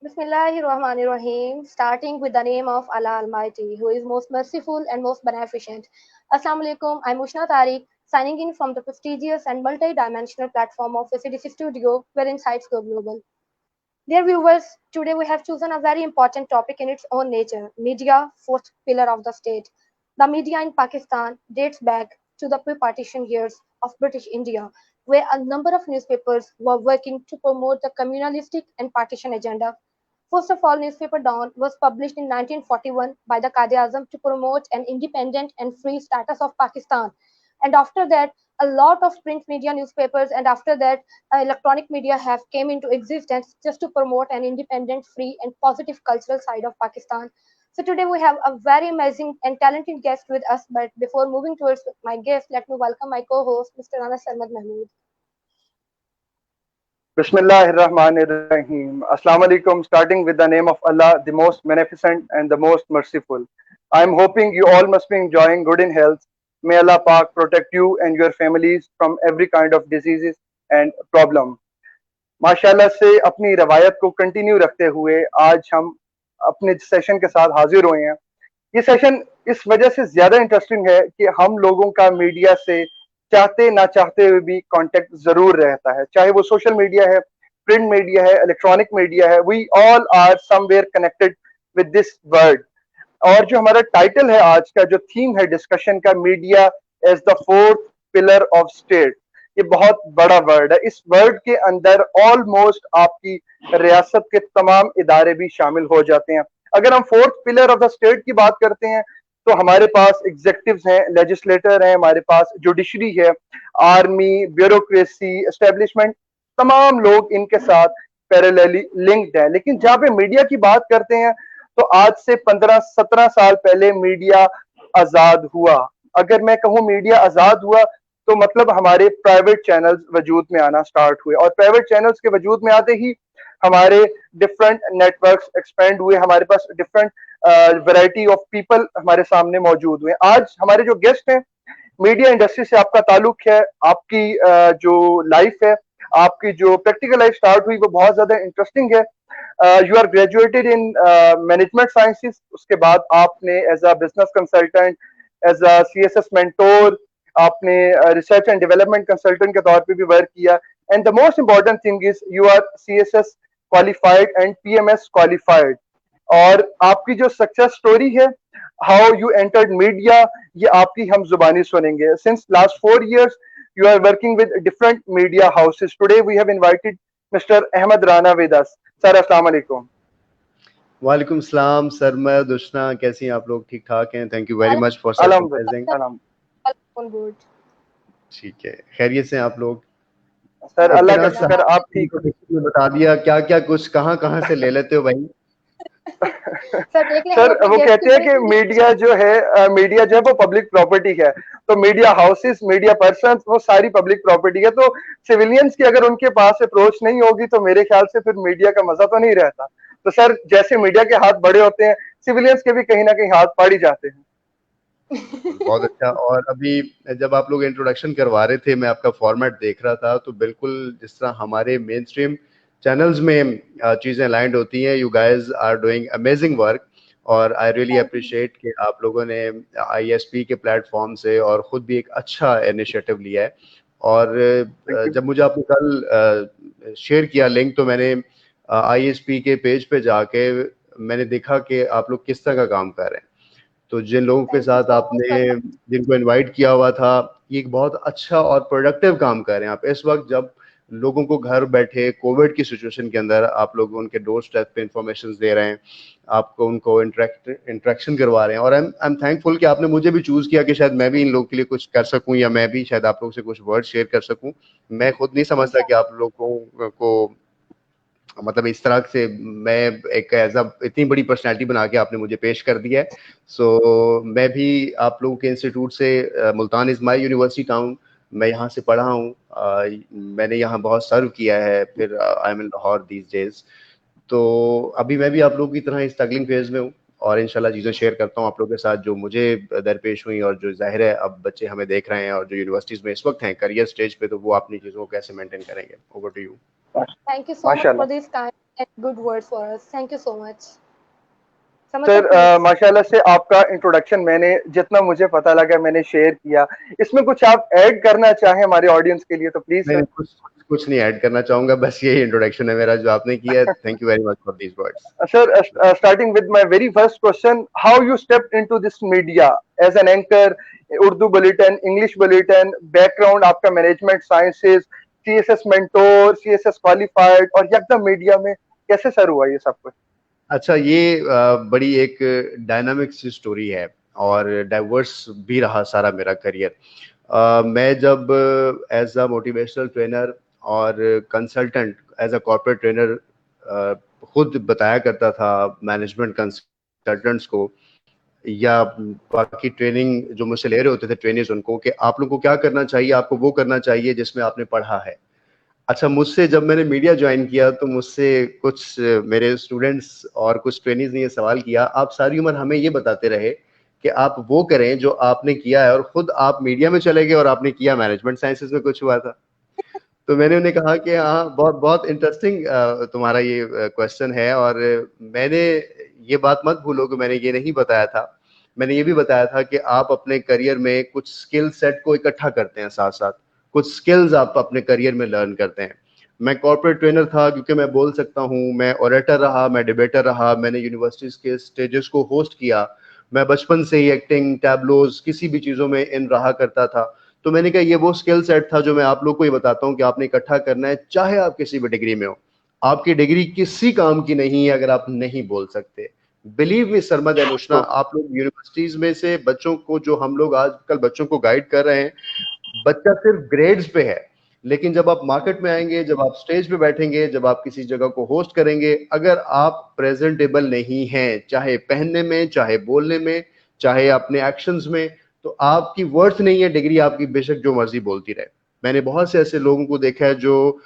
Bismillahirrahmanirrahim, starting with the name of Allah Almighty, who is most merciful and most beneficent. Assalamu alaikum, I'm Ushna Tariq, signing in from the prestigious and multi-dimensional platform of ACDC Studio, where Insights Go Global. Dear viewers, today we have chosen a very important topic in its own nature, media, fourth pillar of the state. The media in Pakistan dates back to the pre-partition years of British India, where a number of newspapers were working to promote the communalistic and partition agenda. First of all, newspaper Dawn was published in 1941 by the Quaid-e-Azam to promote an independent and free status of Pakistan. And after that, a lot of print media newspapers and after that electronic media have came into existence just to promote an independent, free and positive cultural side of Pakistan. So today we have a very amazing and talented guest with us. But before moving towards my guest, let me welcome my co-host, Mr. Anas Ahmed Mahmood. Bismillahirrahmanirrahim. Assalamu alaikum. Starting with the name of Allah, the most beneficent and the most merciful. I am hoping you all must be enjoying good in health. May Allah Pak protect you and your families from every kind of diseases and problem. माशाल्लाह से अपनी रवायत को continue रखते हुए आज हम अपने सेशन के साथ हाजिर हुए हैं। ये सेशन इस वजह से ज्यादा इंटरेस्टिंग है कि हम लोगों का मीडिया से चाहते ना चाहते हुए भी कांटेक्ट जरूर रहता है, चाहे वो सोशल मीडिया है, प्रिंट मीडिया है, इलेक्ट्रॉनिक मीडिया है। We all are somewhere connected with this word. और जो हमारा टाइटल है आज का, जो थीम है डिस्कशन का, media as the fourth pillar of state, ये बहुत बड़ा वर्ड है। इस वर्ड के अंदर ऑलमोस्ट आपकी रियासत के तमाम इदारे भी शामिल हो जाते हैं। अगर हम fourth pillar of the state की बात करते हैं तो हमारे पास एग्जीक्यूटिव्स हैं, लेजिस्लेटर हैं, हमारे पास जुडिशरी है, आर्मी, ब्यूरोक्रेसी, एस्टेब्लिशमेंट, तमाम लोग इनके साथ पैरेलली लिंक्ड है। लेकिन जहां पे मीडिया की बात करते हैं तो आज से 15-17 साल पहले मीडिया आजाद हुआ। अगर मैं कहूं मीडिया आजाद हुआ तो मतलब हमारे प्राइवेट चैनल्स वजूद में आना स्टार्ट हुए, और प्राइवेट चैनल्स के वजूद में आते ही हमारे डिफरेंट नेटवर्क्स एक्सपेंड हुए, हमारे पास डिफरेंट वैरायटी ऑफ पीपल हमारे सामने मौजूद हुए। आज हमारे जो गेस्ट हैं, मीडिया इंडस्ट्री से आपका ताल्लुक है, आपकी जो लाइफ है, आपकी जो प्रैक्टिकल लाइफ स्टार्ट हुई वो बहुत ज्यादा इंटरेस्टिंग है। You are graduated in management sciences, उसके बाद आपने as a business consultant, as a CSS mentor, आपने रिसर्च एंड डेवलपमेंट कंसल्टेंट के तौर पे भी वर्क किया। And the most important thing is you are CSS qualified and PMS qualified. और आपकी जो सक्सेस स्टोरी है, हाउ यू एंटर्ड मीडिया, ये आपकी हम जुबानी सुनेंगे। Since last 4 years you are working with different media houses. Today we have invited Mr. Ahmed Rana with us. Sir, अस्सलाम वालेकुम। वालेकुम सलाम सरमद, उष्ना, कैसी हैं आप लोग? ठीक ठाक हैं? Thank you very much for surprising. ठीक है, खैरियत से आप लोग? सर अल्लाह का शुक्र, आप ठीक हो? बता दिया क्या क्या कुछ, कहाँ से ले लेते हो भाई? सर वो कहते हैं कि मीडिया जो है वो पब्लिक प्रॉपर्टी है, तो मीडिया हाउसेस, मीडिया पर्सन, वो सारी पब्लिक प्रॉपर्टी है। तो सिविलियंस की अगर उनके पास अप्रोच नहीं होगी तो मेरे ख्याल से फिर मीडिया का मजा तो नहीं रहता। तो सर जैसे मीडिया के हाथ बड़े होते हैं, सिविलियंस के भी कहीं ना कहीं हाथ पड़ ही जाते हैं। बहुत अच्छा। और अभी जब आप लोग इंट्रोडक्शन करवा रहे थे, मैं आपका फॉर्मेट देख रहा था, तो बिल्कुल जिस तरह हमारे मेन स्ट्रीम चैनल्स में चीज़ें लैंड होती हैं, you guys are doing amazing work. और आई रियली अप्रिशिएट कि आप लोगों ने आईएसपी के प्लेटफॉर्म से और ख़ुद भी एक अच्छा इनिशिएटिव लिया है। और जब मुझे आपने कल शेयर किया लिंक, तो मैंने आईएसपी के पेज पे जाके मैंने देखा कि आप लोग किस तरह का काम कर रहे हैं। तो जिन लोगों के साथ आपने जिनको इनवाइट किया हुआ था, ये एक बहुत अच्छा और प्रोडक्टिव काम कर रहे हैं आप इस वक्त, जब लोगों को घर बैठे कोविड की सिचुएशन के अंदर आप लोग उनके डोर स्टेप पे इंफॉर्मेशन दे रहे हैं, आपको उनको इंटरेक्शन करवा रहे हैं। और आई एम थैंकफुल कि आपने मुझे भी चूज़ किया कि शायद मैं भी इन लोगों के लिए कुछ कर सकूं, या मैं भी शायद आप लोगों से कुछ वर्ड शेयर कर सकूं। मैं खुद नहीं समझता कि आप लोगों को मतलब इस तरह से मैं एक एज इतनी बड़ी पर्सनैलिटी बना के आपने मुझे पेश कर दिया है। सो मैं भी आप लोगों के इंस्टीट्यूट से, Multan is my university town, मैं यहाँ से पढ़ा हूँ, मैंने यहाँ बहुत सर्व किया है, फिर I am in Lahore these days. तो अभी मैं भी आप लोगों की तरह इस स्ट्रगलिंग फेज में हूँ, और इंशाल्लाह चीज़ें शेयर करता हूँ आप लोगों के साथ जो मुझे दरपेश हुई, और जो जाहिर है अब बच्चे हमें देख रहे हैं और जो यूनिवर्सिटीज़ में इस वक्त हैं करियर स्टेज पे, तो वो अपनी चीज़ों को कैसे मेंटेन करेंगे। Over to you. Thank you so much for this kind and good words for us. Thank you so much. Samad sir, sir please. माशाल्लाह से आपका इंट्रोडक्शन मैंने जितना मुझे पता लगा मैंने शेयर किया। इसमें कुछ आप ऐड करना चाहें हमारे ऑडियंस के लिए तो प्लीज नहीं सर। कुछ कुछ नहीं ऐड करना चाहूंगा, बस यही इंट्रोडक्शन है मेरा जो आपने किया है। Thank you very much for these words. Sir, starting with my very first question, how you stepped into this media as an anchor, Urdu bulletin, English bulletin, background आपका management sciences, CSS mentor, CSS qualified और यकदम media में कैसे sir हुआ ये सब कुछ? अच्छा, ये बड़ी एक डायनामिक सी स्टोरी है और डाइवर्स भी रहा सारा मेरा करियर। मैं जब एज अ मोटिवेशनल ट्रेनर और consultant as a corporate trainer खुद बताया करता था मैनेजमेंट कंसल्टेंट्स को या बाकी ट्रेनिंग जो मुझसे ले रहे होते थे ट्रेनर्स उनको, कि आप लोगों को क्या करना चाहिए, आपको वो करना चाहिए जिसमें आपने पढ़ा है। अच्छा, मुझसे जब मैंने मीडिया ज्वाइन किया तो मुझसे कुछ मेरे स्टूडेंट्स और कुछ ट्रेनीज ने ये सवाल किया, आप सारी उम्र हमें ये बताते रहे कि आप वो करें जो आपने किया है, और खुद आप मीडिया में चले गए और आपने किया मैनेजमेंट साइंसेज में कुछ हुआ था। तो मैंने उन्हें कहा कि हाँ, बहुत बहुत इंटरेस्टिंग तुम्हारा ये क्वेश्चन है, और मैंने ये बात मत भूलो कि मैंने ये नहीं बताया था, मैंने ये भी बताया था कि आप अपने करियर में कुछ स्किल सेट को इकट्ठा करते हैं, साथ साथ कुछ स्किल्स आप अपने करियर में लर्न करते हैं। मैं कॉर्पोरेट ट्रेनर था क्योंकि मैं बोल सकता हूँ, मैं ओरेटर रहा, मैं डिबेटर रहा, मैंने यूनिवर्सिटीज के स्टेजेस को होस्ट किया, मैं बचपन से ही एक्टिंग, टैबलोज, किसी भी चीज़ों में इन रहा करता था। तो मैंने कहा ये वो स्किल सेट था जो मैं आप लोग को ही बताता हूँ कि आपने इकट्ठा करना है, चाहे आप किसी भी डिग्री में हो। आपकी डिग्री किसी काम की नहीं है अगर आप नहीं बोल सकते। बिलीव मी सरमद एंड उष्णा, आप लोग यूनिवर्सिटीज में से बच्चों को, जो हम लोग आजकल बच्चों को गाइड कर रहे हैं, बच्चा सिर्फ ग्रेड्स पे है, लेकिन जब आप मार्केट में आएंगे, जब आप स्टेज पे बैठेंगे, जब आप किसी जगह को होस्ट करेंगे, अगर आप प्रेजेंटेबल नहीं हैं, चाहे पहनने में, चाहे बोलने में, चाहे अपने एक्शंस में, तो आपकी वर्थ नहीं है डिग्री आपकी, बेशक जो मर्जी बोलती रहे। मैंने बहुत से ऐसे लोगों को देखा है जो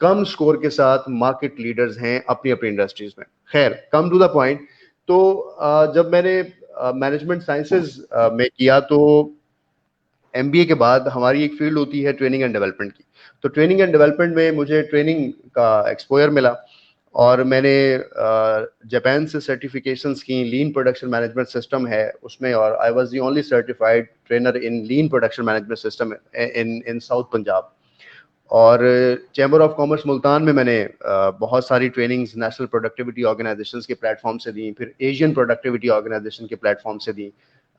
कम स्कोर के साथ मार्केट लीडर्स हैं अपनी अपनी इंडस्ट्रीज में। खैर, कम टू द पॉइंट। तो जब मैंने मैनेजमेंट साइंसेज में किया तो एमबीए के बाद हमारी एक फील्ड होती है ट्रेनिंग एंड डेवलपमेंट की। तो ट्रेनिंग एंड डेवलपमेंट में मुझे ट्रेनिंग का एक्सपोजर मिला और मैंने जापान से सर्टिफिकेशंस की, लीन प्रोडक्शन मैनेजमेंट सिस्टम है उसमें, और I was the only certified trainer in lean production management system in south Punjab. और चैम्बर ऑफ कॉमर्स मुल्तान में मैंने बहुत सारी ट्रेनिंग्स नेशनल प्रोडक्टिविटी ऑर्गेनाइजेशंस के प्लेटफॉर्म से दी, फिर एशियन प्रोडक्टिविटी ऑर्गेनाइजेशन के प्लेटफॉर्म से दी।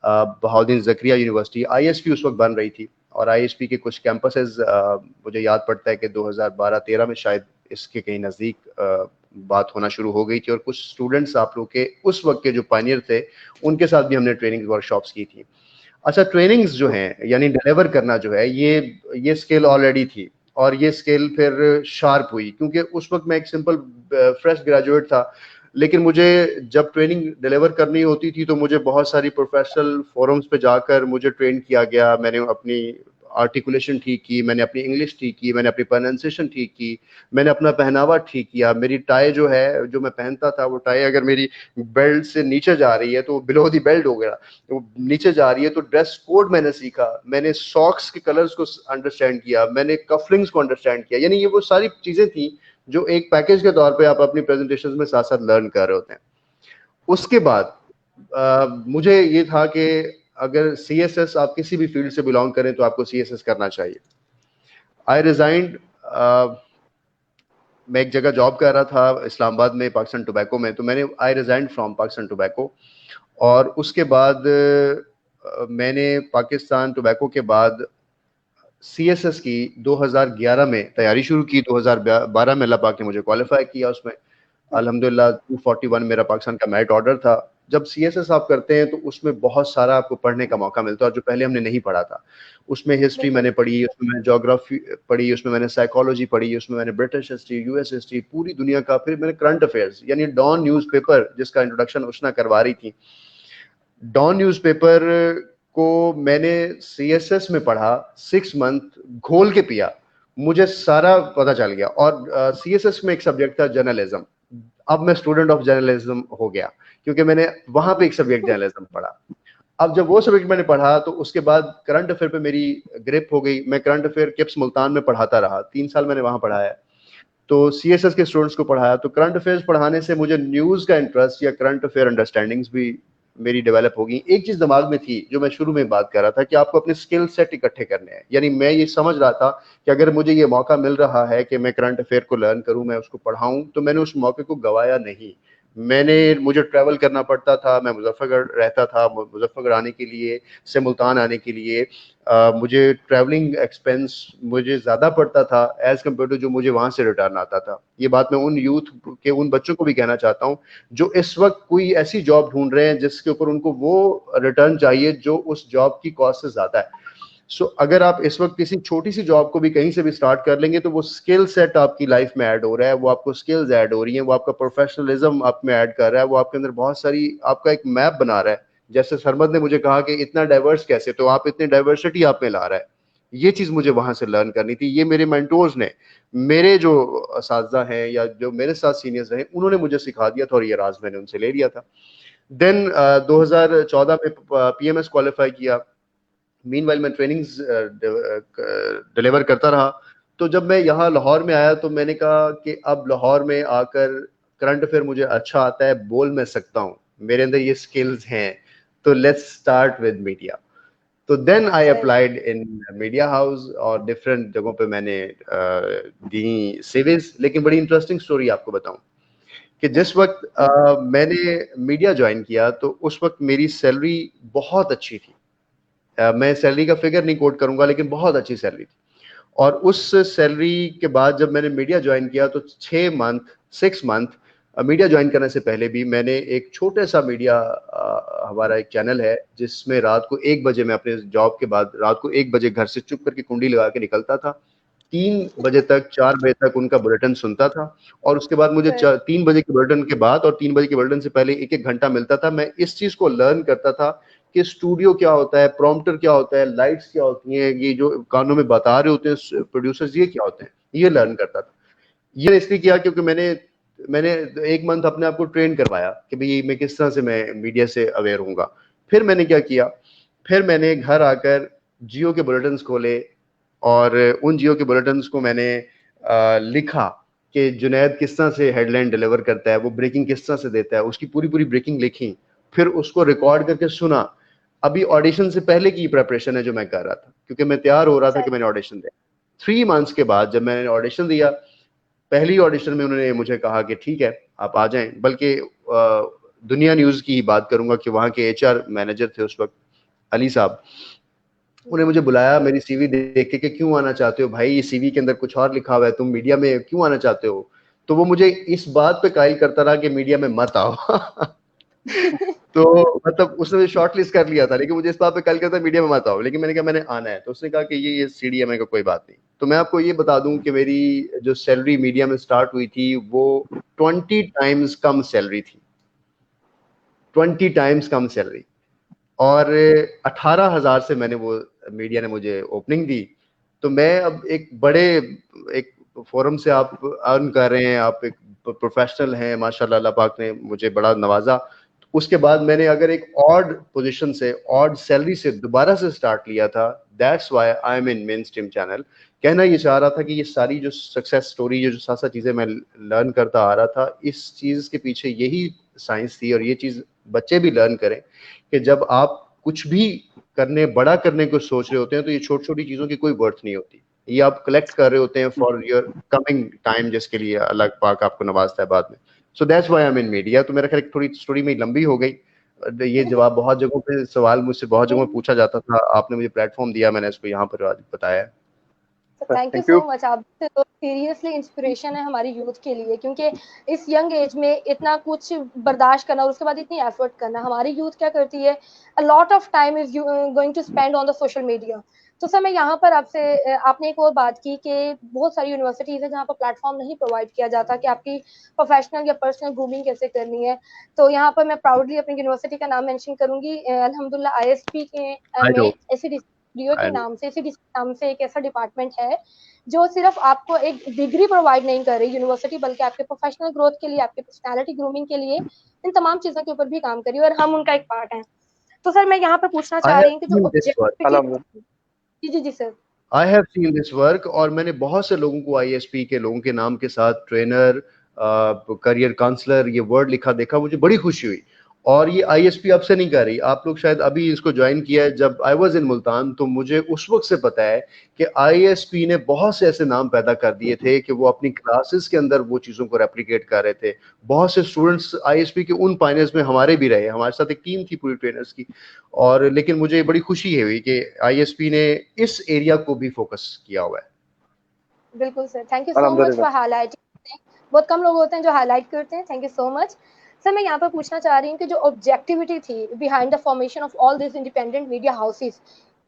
बहाउद्दीन ज़करिया यूनिवर्सिटी, आईएसपी उस वक्त बन रही थी, और आईएसपी के कुछ कैंपसेस मुझे याद पड़ता है कि 2012-13 में शायद इसके कहीं नज़दीक बात होना शुरू हो गई थी, और कुछ स्टूडेंट्स आप लोग के उस वक्त के जो पायनियर थे उनके साथ भी हमने ट्रेनिंग वर्कशॉप्स की थी। अच्छा, ट्रेनिंग्स जो हैं यानी डिलीवर करना जो है, ये स्किल ऑलरेडी थी, और ये स्किल फिर शार्प हुई क्योंकि उस वक्त मैं एक सिंपल फ्रेश ग्रेजुएट था। लेकिन मुझे जब ट्रेनिंग डिलीवर करनी होती थी तो मुझे बहुत सारी प्रोफेशनल फोरम्स पे जाकर मुझे ट्रेन किया गया। मैंने अपनी आर्टिकुलेशन ठीक की, मैंने अपनी इंग्लिश ठीक की, मैंने अपनी प्रोनाउंसिएशन ठीक की, मैंने अपना पहनावा ठीक किया। मेरी टाई जो है, जो मैं पहनता था, वो टाई अगर मेरी बेल्ट से नीचे जा रही है तो बिलो दी बेल्ट हो गया, तो नीचे जा रही है तो ड्रेस कोड मैंने सीखा, मैंने सॉक्स के कलर्स को अंडरस्टैंड किया, मैंने कफलिंग्स को अंडरस्टैंड किया। यानी ये वो सारी चीजें थी जो एक पैकेज के तौर पे आप अपनी प्रेजेंटेशन में साथ साथ लर्न कर रहे होते हैं। उसके बाद मुझे ये था कि अगर सीएसएस, आप किसी भी फील्ड से बिलोंग करें तो आपको सीएसएस करना चाहिए। आई रिजाइंड, मैं एक जगह जॉब कर रहा था इस्लामाबाद में, पाकिस्तान टोबैको में, तो मैंने आई रिजाइंड फ्रॉम पाकिस्तान टोबैको, और उसके बाद मैंने पाकिस्तान टोबैको के बाद सीएसएस की 2011 में तैयारी शुरू की। 2012 में अल्लाह पाक ने मुझे क्वालिफाई किया उसमें, अल्हम्दुलिल्लाह 241 मेरा पाकिस्तान का मेरिट ऑर्डर था। जब सीएसएस आप करते हैं तो उसमें बहुत सारा आपको पढ़ने का मौका मिलता है, और जो पहले हमने नहीं पढ़ा था। उसमें हिस्ट्री मैंने पढ़ी, उसमें मैंने ज्योग्राफी पढ़ी, उसमें मैंने साइकोलॉजी पढ़ी, उसमें मैंने ब्रिटिश हिस्ट्री, यूएस हिस्ट्री, पूरी दुनिया का, फिर मैंने करंट अफेयर्स यानी डॉन न्यूज़पेपर जिसका इंट्रोडक्शन उष्णा करवा रही थी, डॉन न्यूज़पेपर को मैंने सीएसएस में पढ़ा, 6 मंथ घोल के पिया, मुझे सारा पता चल गया। और सीएसएस में एक सब्जेक्ट था जर्नलिज्म, अब मैं स्टूडेंट ऑफ जर्नलिज्म हो गया क्योंकि मैंने वहां पे एक सब्जेक्ट जर्नलिज्म पढ़ा। अब जब वो सब्जेक्ट मैंने पढ़ा तो उसके बाद करंट अफेयर पे मेरी ग्रिप हो गई। मैं करंट अफेयर किप्स मुल्तान में पढ़ाता रहा, 3 साल मैंने वहां पढ़ाया। तो CSS के स्टूडेंट्स को पढ़ाया। तो करंट अफेयर्स पढ़ाने से मुझे न्यूज़ का इंटरेस्ट या करंट अफेयर अंडरस्टैंडिंग्स भी मेरी डेवलप होगी। एक चीज दिमाग में थी जो मैं शुरू में बात कर रहा था कि आपको अपने स्किल सेट इकट्ठे करने हैं। यानी मैं ये समझ रहा था कि अगर मुझे ये मौका मिल रहा है कि मैं करंट अफेयर को लर्न करूं, मैं उसको पढ़ाऊं, तो मैंने उस मौके को गवाया नहीं। मुझे ट्रैवल करना पड़ता था, मैं मुजफ्फरगढ़ रहता था, मुजफ्फरगढ़ आने के लिए से मुल्तान आने के लिए मुझे ट्रैवलिंग एक्सपेंस मुझे ज़्यादा पड़ता था एज़ कम्पेयर टू जो मुझे वहाँ से रिटर्न आता था। ये बात मैं उन यूथ के उन बच्चों को भी कहना चाहता हूँ जो इस वक्त कोई ऐसी जॉब ढूंढ रहे हैं जिसके ऊपर उनको वो रिटर्न चाहिए जो उस जॉब की कॉस्ट से ज़्यादा है। सो अगर आप इस वक्त किसी छोटी सी जॉब को भी कहीं से भी स्टार्ट कर लेंगे तो वो स्किल सेट आपकी लाइफ में ऐड हो रहा है, वो आपको स्किल्स ऐड हो रही हैं, वो आपका प्रोफेशनलिज्म आप में ऐड कर रहा है, वो आपके अंदर बहुत सारी आपका एक मैप बना रहा है। जैसे सरमद ने मुझे कहा कि इतना डाइवर्स कैसे, तो आप इतनी डाइवर्सिटी आप में ला रहा है। ये चीज मुझे वहां से लर्न करनी थी। ये मेरे मेंटोर्स ने, मेरे जो असातिज़ा हैं या जो मेरे साथ सीनियर्स रहे, उन्होंने मुझे सिखा दिया था और ये राज मैंने उनसे ले लिया था। देन 2014 में PMS क्वालिफाई किया। मीनवाइल मैं ट्रेनिंग्स डिलीवर करता रहा। तो जब मैं यहाँ लाहौर में आया तो मैंने कहा कि अब लाहौर में आकर करंट अफेयर मुझे अच्छा आता है, बोल मैं सकता हूँ, मेरे अंदर ये स्किल्स हैं, तो लेट्स स्टार्ट विद मीडिया। तो then I applied in media house और डिफरेंट जगहों पे मैंने दी सीवीज। लेकिन बड़ी इंटरेस्टिंग स्टोरी आपको बताऊं कि जिस वक्त मैंने मीडिया ज्वाइन किया तो उस वक्त मेरी सैलरी बहुत अच्छी थी। मैं सैलरी का फिगर नहीं कोट करूंगा, लेकिन बहुत अच्छी सैलरी थी। और उस सैलरी के बाद जब मैंने मीडिया ज्वाइन किया तो 6 मंथ मीडिया ज्वाइन करने से पहले भी मैंने एक छोटा सा मीडिया, हमारा एक चैनल है जिसमें रात को 1 बजे, मैं अपने जॉब के बाद रात को 1 बजे घर से चुप करके कुंडी लगा के निकलता था। 3 बजे तक, 4 बजे तक उनका बुलेटिन सुनता था। और उसके बाद मुझे 3 बजे के बुलेटिन के बाद और 3 बजे के बुलेटिन से पहले 1-1 घंटा मिलता था। मैं इस चीज को लर्न करता था कि स्टूडियो क्या होता है, प्रॉम्प्टर क्या होता है, लाइट्स क्या होती हैं, ये जो कानों में बता रहे होते हैं प्रोड्यूसर्स, ये क्या होते हैं, ये लर्न करता था। ये इसलिए किया क्योंकि मैंने मैंने 1 मंथ अपने आप को ट्रेन करवाया कि भाई मैं किस तरह से मैं मीडिया से अवेयर हूँगा। फिर मैंने क्या किया, फिर मैंने घर आकर जियो के बुलेटिन खोले और उन जियो के बुलेटिन को मैंने लिखा कि जुनैद किस तरह से हेडलाइन डिलीवर करता है, वो ब्रेकिंग किस तरह से देता है, उसकी पूरी पूरी ब्रेकिंग लिखी। फिर उसको रिकॉर्ड करके सुना। अभी ऑडिशन से पहले की प्रेपरेशन है जो मैं कर रहा था, क्योंकि मैं तैयार हो रहा था कि मैंने ऑडिशन दिया। 3 मंथ्स के बाद जब मैंने ऑडिशन दिया, पहली ऑडिशन में उन्होंने मुझे कहा कि ठीक है आप आ जाएं। बल्कि दुनिया न्यूज़ की ही बात करूंगा कि वहाँ के HR मैनेजर थे उस वक्त, अली साहब, उन्हें मुझे बुलाया मेरी CV देख के कि क्यों आना चाहते हो भाई, ये CV के अंदर कुछ और लिखा हुआ है, तुम मीडिया में क्यों आना चाहते हो। तो वो मुझे इस बात पे कायल करता रहा कि मीडिया में मत आओ। तो मतलब उसने मुझे शॉर्ट लिस्ट कर लिया था, लेकिन मुझे इस बात पे कायल करता मीडिया में मत आओ। लेकिन मैंने कहा मैंने आना है। तो उसने कहा कि ये CDMA का कोई बात नहीं। तो मैं आपको ये बता दूं कि मेरी जो सैलरी मीडिया में स्टार्ट हुई थी वो 20 टाइम्स कम सैलरी थी, 20 टाइम्स कम सैलरी। और 18,000 से मैंने वो मीडिया ने मुझे ओपनिंग दी। तो मैं अब एक फोरम से आप अर्न कर रहे हैं, आप एक प्रोफेशनल हैं, माशाल्लाह, अल्लाह पाक ने मुझे बड़ा नवाजा। उसके बाद मैंने अगर एक ऑड पोजीशन से, ऑड सैलरी से दोबारा से स्टार्ट लिया था। That's why I am in main stream channel. कहना ये चाह रहा था कि ये सारी जो सक्सेस स्टोरी, ये जो साथ साथ चीजें मैं लर्न करता आ रहा था, इस चीज के पीछे यही साइंस थी। और ये चीज बच्चे भी लर्न करें कि जब आप कुछ भी बड़ा करने को सोच रहे होते हैं तो ये छोटी छोटी चीजों की कोई वर्थ नहीं होती। ये आप कलेक्ट कर रहे होते हैं फॉर योर कमिंग टाइम, जिसके लिए अल्लाह पाक आपको नवाजता है बाद में। So that's why I am in media. तो मेरा ख्याल थोड़ी स्टोरी में लंबी हो गई। ये जवाब बहुत जगहों पे, सवाल मुझसे बहुत जगहों में पूछा जाता था, आपने मुझे प्लेटफॉर्म दिया, मैंने इसको यहाँ पर आज बताया। Thank you so much. आप तो सीरियसली इंस्पिरेशन है हमारी यूथ के लिए, क्योंकि इस यंग एज में इतना कुछ बर्दाश्त करना और उसके बाद इतनी एफर्ट करना। हमारी यूथ क्या करती है, a lot of time is going to spend on the social media. तो सर मैं यहाँ पर आपसे, आपने एक और बात की कि बहुत सारी यूनिवर्सिटीज है जहाँ पर प्लेटफॉर्म नहीं प्रोवाइड किया जाता कि आपकी प्रोफेशनल या पर्सनल ग्रूमिंग कैसे करनी है। तो यहाँ पर मैं प्राउडली अपनी यूनिवर्सिटी का नाम मेंशन करूंगी। अल्हम्दुलिल्लाह ISP में SCDO के नाम से, SCDC के नाम से एक ऐसा डिपार्टमेंट है जो सिर्फ आपको एक डिग्री प्रोवाइड नहीं कर रही यूनिवर्सिटी, बल्कि आपके प्रोफेशनल ग्रोथ के लिए, आपके पर्सनालिटी ग्रूमिंग के लिए, इन तमाम चीजों के ऊपर भी काम करी और हम उनका एक पार्ट हैं। तो सर मैं यहाँ पर पूछना चाह रही हूँ कि जो ऑब्जेक्टिविटी, जी जी जी sir. I have seen this work, और मैंने बहुत से लोगों को आईएसपी के लोगों के नाम के साथ ट्रेनर, करियर काउंसलर ये वर्ड लिखा देखा, मुझे बड़ी खुशी हुई। और ये आईएसपी अब से नहीं कर रही, आप लोग शायद अभी इसको ज्वाइन किया है। जब आई वाज इन मुल्तान तो मुझे उस वक्त से पता है कि आईएसपी ने बहुत से ऐसे नाम पैदा कर दिए थे कि वो अपनी क्लासेस के अंदर वो चीज़ों को रेप्लिकेट कर रहे थे। बहुत से स्टूडेंट्स आईएसपी के उन पाइनियर्स में हमारे भी रहे, हमारे साथ एक टीम थी पूरी ट्रेनर्स की। और लेकिन मुझे बड़ी खुशी है हुई कि आईएसपी ने इस एरिया को भी फोकस किया हुआ है। बिल्कुल sir, thank you so much for highlighting. बहुत कम लोग होते हैं जो हाईलाइट करते हैं, thank you so much. Sir मैं यहाँ पर पूछना चाह रही हूँ कि जो ऑब्जेक्टिविटी थी behind the formation of all this independent media houses,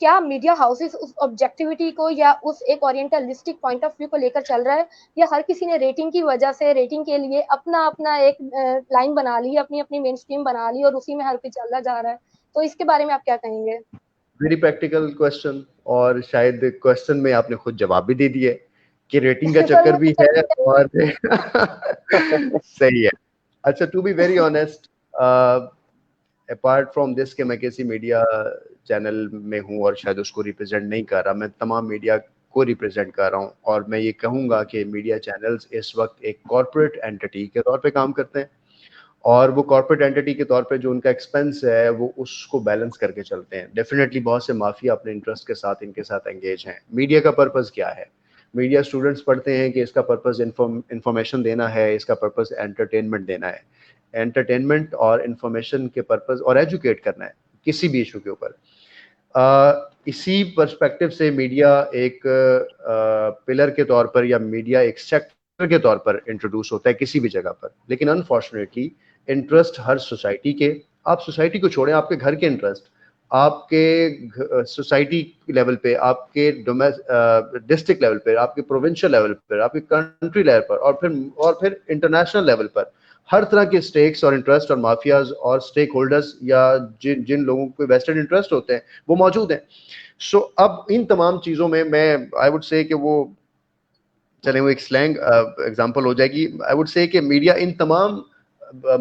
क्या मीडिया हाउसेस उस ऑब्जेक्टिविटी को या उस एक ओरिएंटलिस्टिक पॉइंट ऑफ व्यू को लेकर चल रहा है, या हर किसी ने रेटिंग की वजह से, रेटिंग के लिए अपना अपना एक लाइन बना ली, अपनी अपनी मेन स्ट्रीम बना ली और उसी में हर कोई चलता जा रहा है? तो इसके बारे में आप क्या कहेंगे? वेरी प्रैक्टिकल क्वेश्चन, और शायद क्वेश्चन में आपने खुद जवाब भी दे दिया है कि रेटिंग का चक्कर भी है और सही है। अच्छा, to be very honest, apart from this कि मैं किसी मीडिया चैनल में हूँ और शायद उसको रिप्रेजेंट नहीं कर रहा, मैं तमाम मीडिया को रिप्रेजेंट कर रहा हूँ। और मैं ये कहूँगा कि मीडिया चैनल्स इस वक्त एक कॉर्पोरेट एंटिटी के तौर पे काम करते हैं, और वो कॉर्पोरेट एंटिटी के तौर पे जो उनका एक्सपेंस है वो उसको बैलेंस करके चलते हैं। डेफिनेटली बहुत से माफिया अपने इंटरेस्ट के साथ इनके साथ एंगेज हैं। मीडिया का पर्पस क्या है? मीडिया स्टूडेंट्स पढ़ते हैं कि इसका पर्पस इंफॉर्मेशन देना है, इसका पर्पस एंटरटेनमेंट देना है। एंटरटेनमेंट और इंफॉर्मेशन के पर्पस और एजुकेट करना है किसी भी इशू के ऊपर। इसी पर्सपेक्टिव से मीडिया एक पिलर के तौर पर या मीडिया एक सेक्टर के तौर पर इंट्रोड्यूस होता है किसी भी जगह पर। लेकिन अनफॉर्चुनेटली इंटरेस्ट हर सोसाइटी के, आप सोसाइटी को छोड़ें, आपके घर के इंटरेस्ट, आपके सोसाइटी लेवल पे, आपके डिस्ट्रिक्ट लेवल पे, आपके प्रोविंशियल लेवल पर, आपके कंट्री लेवल पर, और फिर इंटरनेशनल लेवल पर हर तरह के स्टेक्स और इंटरेस्ट और माफियाज और स्टेक होल्डर्स या जिन जिन लोगों को वेस्टेड इंटरेस्ट होते हैं वो मौजूद हैं। सो अब इन तमाम चीज़ों में मैं आई वुड से कि वो चले वो एक स्लैंग एग्जांपल हो जाएगी, आई वुड से कि मीडिया इन तमाम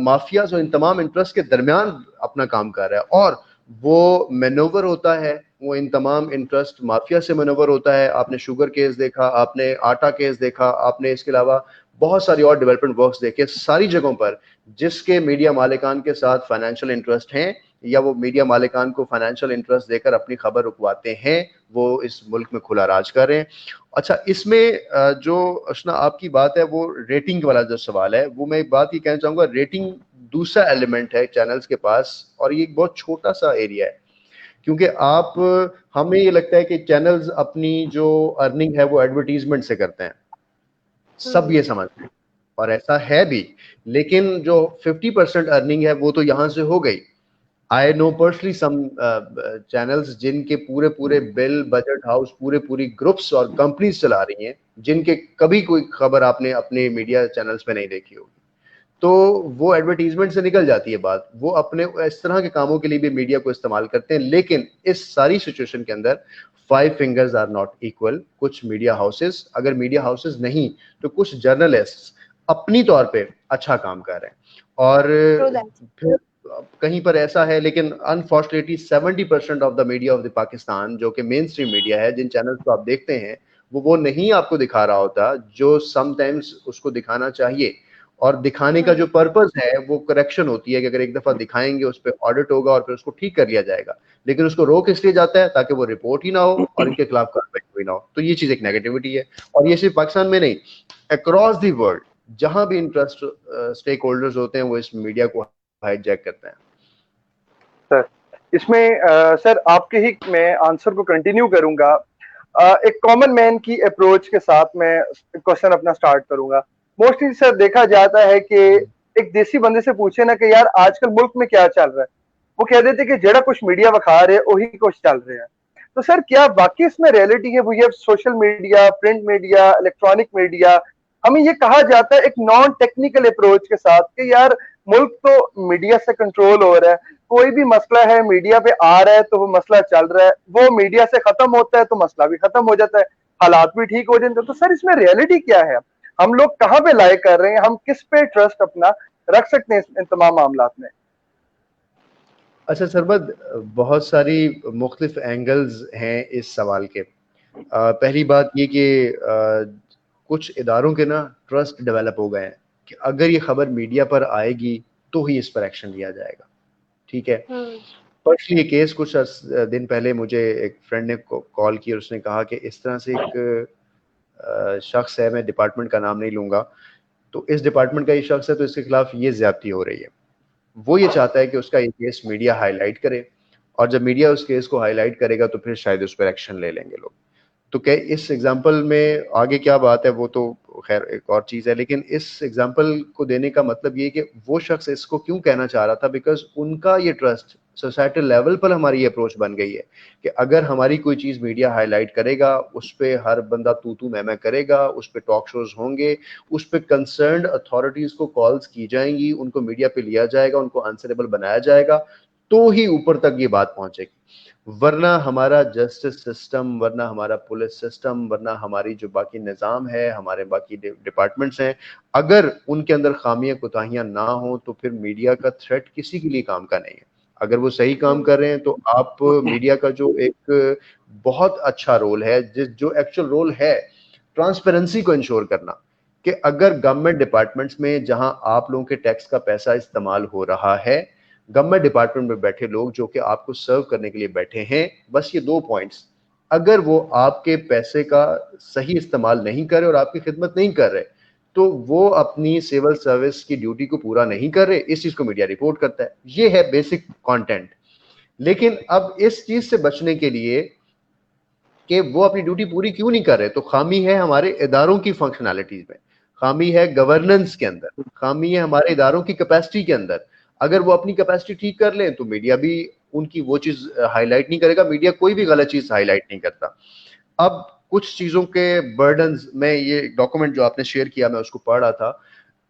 माफियाज और इन तमाम इंटरेस्ट के दरमियान अपना काम कर रहा है, और वो मैनोवर होता है, वो इन तमाम इंटरेस्ट माफिया से मैनोवर होता है। आपने शुगर केस देखा, आपने आटा केस देखा, आपने इसके अलावा बहुत सारी और डेवलपमेंट वर्क्स देखे, सारी जगहों पर जिसके मीडिया मालिकान के साथ फाइनेंशियल इंटरेस्ट हैं या वो मीडिया मालिकान को फाइनेंशियल इंटरेस्ट देकर अपनी खबर रुकवाते हैं, वो इस मुल्क में खुला राज कर रहे हैं। अच्छा, इसमें जो अशना आपकी बात है वो रेटिंग वाला जो सवाल है, वो मैं एक बात ही कहना चाहूँगा, रेटिंग दूसरा एलिमेंट है चैनल्स के पास, और ये एक बहुत छोटा सा एरिया है। क्योंकि आप, हमें ये लगता है कि चैनल्स अपनी जो अर्निंग है वो एडवर्टीजमेंट से करते हैं, सब ये समझते हैं और ऐसा है भी। लेकिन जो 50% अर्निंग है वो तो यहाँ से हो गई। I know personally some channels जिनके पूरे पूरे बिल, बजट हाउस, पूरी ग्रुप्स और कंपनीज चला रही हैं, जिनके कभी कोई खबर आपने अपने मीडिया चैनल्स पे नहीं देखी होगी। तो वो एडवर्टीजमेंट से निकल जाती है बात, वो अपने इस तरह के कामों के लिए भी मीडिया को इस्तेमाल करते हैं। लेकिन इस सारी सिचुएशन के अंदर 5 फिंगर्स आर नॉट इक्वल। कुछ मीडिया हाउसेस, अगर मीडिया हाउसेस नहीं तो कुछ जर्नलिस्ट अपनी तौर पे अच्छा काम कर रहे हैं, और फिर कहीं पर ऐसा है। लेकिन unfortunately 70% of the media of the Pakistan, जो कि मेन स्ट्रीम मीडिया है, जिन चैनल्स को आप देखते हैं, वो नहीं आपको दिखा रहा होता जो समटाइम्स उसको दिखाना चाहिए। और दिखाने का जो पर्पस है वो करेक्शन होती है कि अगर एक दफा दिखाएंगे उस पर ऑडिट होगा और फिर उसको ठीक कर लिया जाएगा। लेकिन उसको रोक इसलिए जाता है ताकि वो रिपोर्ट ही ना हो और इनके खिलाफ कार्रवाई हुई ना हो। तो ये चीज एक नेगेटिविटी है, और ये सिर्फ पाकिस्तान में नहीं, अक्रॉस द वर्ल्ड जहां भी इंटरेस्ट स्टेक होल्डर्स होते हैं वो इस मीडिया को हाईजैक करते हैं। सर इसमें सर आपके ही मैं आंसर को कंटिन्यू करूंगा। एक कॉमन मैन की अप्रोच के साथ मैं क्वेश्चन अपना स्टार्ट करूंगा। मोस्टली सर देखा जाता है कि एक देसी बंदे से पूछे ना कि यार आजकल मुल्क में क्या चल रहा है, वो कह देते कि जेड़ा कुछ मीडिया बखा रहे वही कुछ चल रहे हैं। तो सर क्या वाकई इसमें रियलिटी है? We have social media, print media, electronic media. हमें ये कहा जाता है एक नॉन टेक्निकल अप्रोच के साथ कि यार मुल्क तो मीडिया से कंट्रोल हो रहा है, कोई भी मसला है मीडिया पे आ रहा है तो वो मसला चल रहा है, वो मीडिया से खत्म होता है तो मसला भी खत्म हो जाता है, हालात भी ठीक हो जाते हैं। तो सर इसमें रियलिटी क्या है? हम लोग कहाँ पे लाए कर रहे हैं? हम किस पे ट्रस्ट अपना रख सकते हैं इन तमाम मामलात में? अच्छा सरबत, बहुत सारी मुख्तलिफ एंगल्स हैं इस सवाल के। पहली बात ये कि कुछ इदारों के ना ट्रस्ट डेवलप हो गए हैं कि अगर ये खबर मीडिया पर आएगी तो ही इस पर एक्शन लिया जाएगा, ठीक है। पर्सनली ये केस कुछ दिन पहले मुझे एक फ्रेंड ने कॉल की और उसने कहा कि इस तरह से एक शख्स है, मैं डिपार्टमेंट का नाम नहीं लूंगा, तो इस डिपार्टमेंट का ये शख्स है तो इसके खिलाफ ये ज्यादती हो रही है। वो ये चाहता है कि उसका ये केस मीडिया हाईलाइट करे, और जब मीडिया उस केस को हाईलाइट करेगा तो फिर शायद उस पर एक्शन ले लेंगे लोग। तो क्या इस एग्जाम्पल में आगे क्या बात है वो तो खैर एक और चीज है, लेकिन इस एग्जाम्पल को देने का मतलब ये कि वो शख्स इसको क्यों कहना चाह रहा था, बिकॉज उनका ये ट्रस्ट सोसाइटल लेवल पर हमारी अप्रोच बन गई है कि अगर हमारी कोई चीज मीडिया हाईलाइट करेगा उस पर हर बंदा तू तू मैं करेगा, उस पर टॉक शोज होंगे, उस पर कंसर्न्ड अथॉरिटीज को कॉल्स की जाएंगी, उनको मीडिया पे लिया जाएगा, उनको आंसरेबल बनाया जाएगा, तो ही ऊपर तक ये बात पहुंचेगी। वरना हमारा जस्टिस सिस्टम, वरना हमारा पुलिस सिस्टम, वरना हमारी जो बाकी निज़ाम है, हमारे बाकी डिपार्टमेंट्स हैं, अगर उनके अंदर खामियां कोताहियां ना हो तो फिर मीडिया का थ्रेट किसी के लिए काम का नहीं है। अगर वो सही काम कर रहे हैं तो आप मीडिया का जो एक बहुत अच्छा रोल है, जिस जो एक्चुअल रोल है ट्रांसपेरेंसी को इंश्योर करना, कि अगर गवर्नमेंट डिपार्टमेंट्स में जहां आप लोगों के टैक्स का पैसा इस्तेमाल हो रहा है, गवर्नमेंट डिपार्टमेंट में बैठे लोग जो कि आपको सर्व करने के लिए बैठे हैं, बस ये 2 पॉइंट्स, अगर वो आपके पैसे का सही इस्तेमाल नहीं कर रहे और आपकी खिदमत नहीं कर रहे, तो वो अपनी सिविल सर्विस की ड्यूटी को पूरा नहीं कर रहे, इस चीज को मीडिया रिपोर्ट करता है। ये है बेसिक कंटेंट। लेकिन अब इस चीज से बचने के लिए कि वो अपनी ड्यूटी पूरी क्यों नहीं कर रहे, तो खामी है हमारे इदारों की फंक्शनैलिटीज में, खामी है गवर्नेंस के अंदर, खामी है हमारे इदारों की कैपेसिटी के अंदर। अगर वो अपनी कैपेसिटी ठीक कर लें तो मीडिया भी उनकी वो चीज हाईलाइट नहीं करेगा, मीडिया कोई भी गलत चीज हाईलाइट नहीं करता। अब कुछ चीजों के बर्डन्स में, ये डॉक्यूमेंट जो आपने शेयर किया मैं उसको पढ़ रहा था।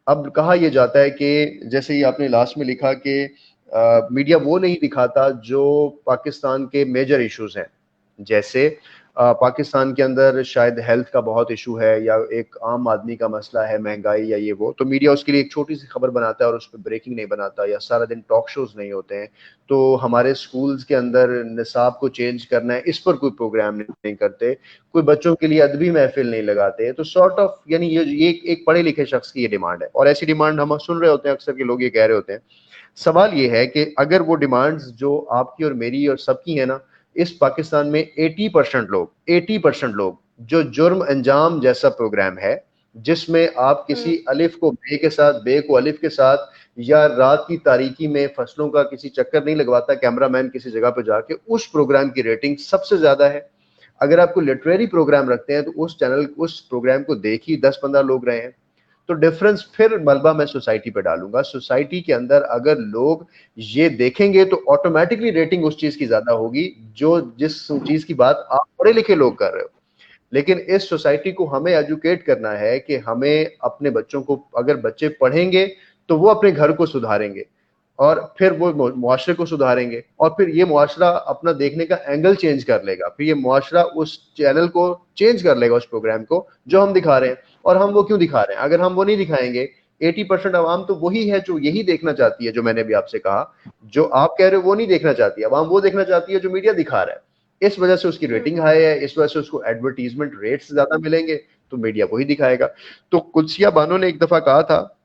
अब कहा यह जाता है कि जैसे ही आपने लास्ट में लिखा कि मीडिया वो नहीं दिखाता जो पाकिस्तान के मेजर इश्यूज हैं, जैसे पाकिस्तान के अंदर शायद हेल्थ का बहुत इशू है या एक आम आदमी का मसला है, महंगाई या ये वो, तो मीडिया उसके लिए एक छोटी सी खबर बनाता है और उस पर ब्रेकिंग नहीं बनाता, या सारा दिन टॉक शोज नहीं होते हैं। तो हमारे स्कूल्स के अंदर निसाब को चेंज करना है, इस पर कोई प्रोग्राम नहीं करते, कोई बच्चों के लिए अदबी महफिल नहीं लगाते। तो सॉर्ट ऑफ यानी ये एक पढ़े लिखे शख्स की ये डिमांड है, और ऐसी डिमांड हम सुन रहे होते हैं अक्सर के लोग ये कह रहे होते हैं। सवाल ये है कि अगर वो डिमांड्स जो आपकी और मेरी और सबकी है ना, इस पाकिस्तान में 80% लोग जो जुर्म अंजाम जैसा प्रोग्राम है, जिसमें आप किसी अलिफ को बे के साथ, बे को अलिफ के साथ, या रात की तारीकी में फसलों का किसी चक्कर नहीं लगवाता कैमरामैन किसी जगह पर जाके, उस प्रोग्राम की रेटिंग सबसे ज्यादा है। अगर आपको लिटरेरी प्रोग्राम रखते हैं तो उस चैनल, उस प्रोग्राम को देखी 10-15 लोग रहे हैं। तो डिफरेंस फिर मलबा मैं सोसाइटी पे डालूंगा, सोसाइटी के अंदर अगर लोग ये देखेंगे तो ऑटोमेटिकली रेटिंग उस चीज की ज्यादा होगी जो जिस चीज की बात आप पढ़े लिखे लोग कर रहे हो। लेकिन इस सोसाइटी को हमें एजुकेट करना है कि हमें अपने बच्चों को, अगर बच्चे पढ़ेंगे तो वो अपने घर को सुधारेंगे, और फिर वो मुआशरे को सुधारेंगे, और फिर ये मुआशरा अपना देखने का एंगल चेंज कर लेगा, फिर ये मुआशरा उस चैनल को चेंज कर लेगा, उस प्रोग्राम को जो हम दिखा रहे हैं। और हम वो क्यों दिखा रहे हैं? अगर हम वो नहीं दिखाएंगे, 80% आवाम तो वही है जो यही देखना चाहती है, जो मैंने भी आपसे कहा, जो आप कह रहे हो वो नहीं देखना चाहती, आवाम वो देखना चाहती है जो मीडिया दिखा रहा है। इस वजह से उसकी रेटिंग हाई है, इस वजह से उसको एडवर्टीजमेंट रेट्स ज्यादा मिलेंगे, तो मीडिया वही दिखाएगा। तो कुदसिया बानो ने एक दफा कहा था,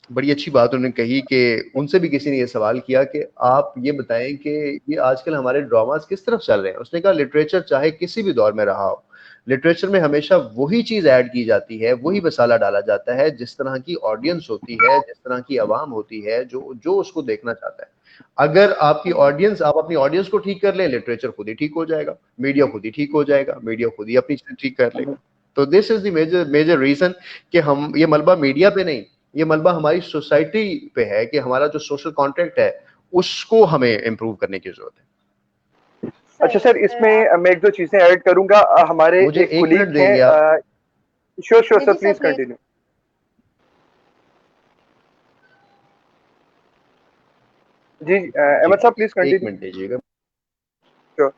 बड़ी अच्छी बात उन्होंने कही, कि उनसे भी किसी ने ये सवाल किया कि आप ये बताएं कि ये आजकल हमारे ड्रामास किस तरफ चल रहे हैं। उसने कहा लिटरेचर चाहे किसी भी दौर में रहा हो, लिटरेचर में हमेशा वही चीज ऐड की जाती है, वही मसाला डाला जाता है जिस तरह की ऑडियंस होती है, जिस तरह की आवाम होती है, जो जो उसको देखना चाहता है। अगर आपकी ऑडियंस, आप अपनी ऑडियंस को ठीक कर ले, लिटरेचर खुद ही ठीक हो जाएगा, मीडिया खुद ही ठीक हो जाएगा, मीडिया खुद ही अपनी चीज ठीक कर लेगा। तो this is the major major reason कि हम, ये मलबा मीडिया पे नहीं, ये मलबा हमारी सोसाइटी पे है कि हमारा जो सोशल कॉन्ट्रैक्ट है उसको हमें इम्प्रूव करने की जरूरत है। अच्छा सर, इसमें मैं एक दो चीजें ऐड करूंगा। हमारे मुझे एक 1 मिनट कुलीग देंगे आप? हैं। श्योर श्योर जी सर, जी सर प्लीज प्लीज। कंटिन्यू। जी जी Ahmad sahab please 1 minute continue. दीजिएगा। Sure.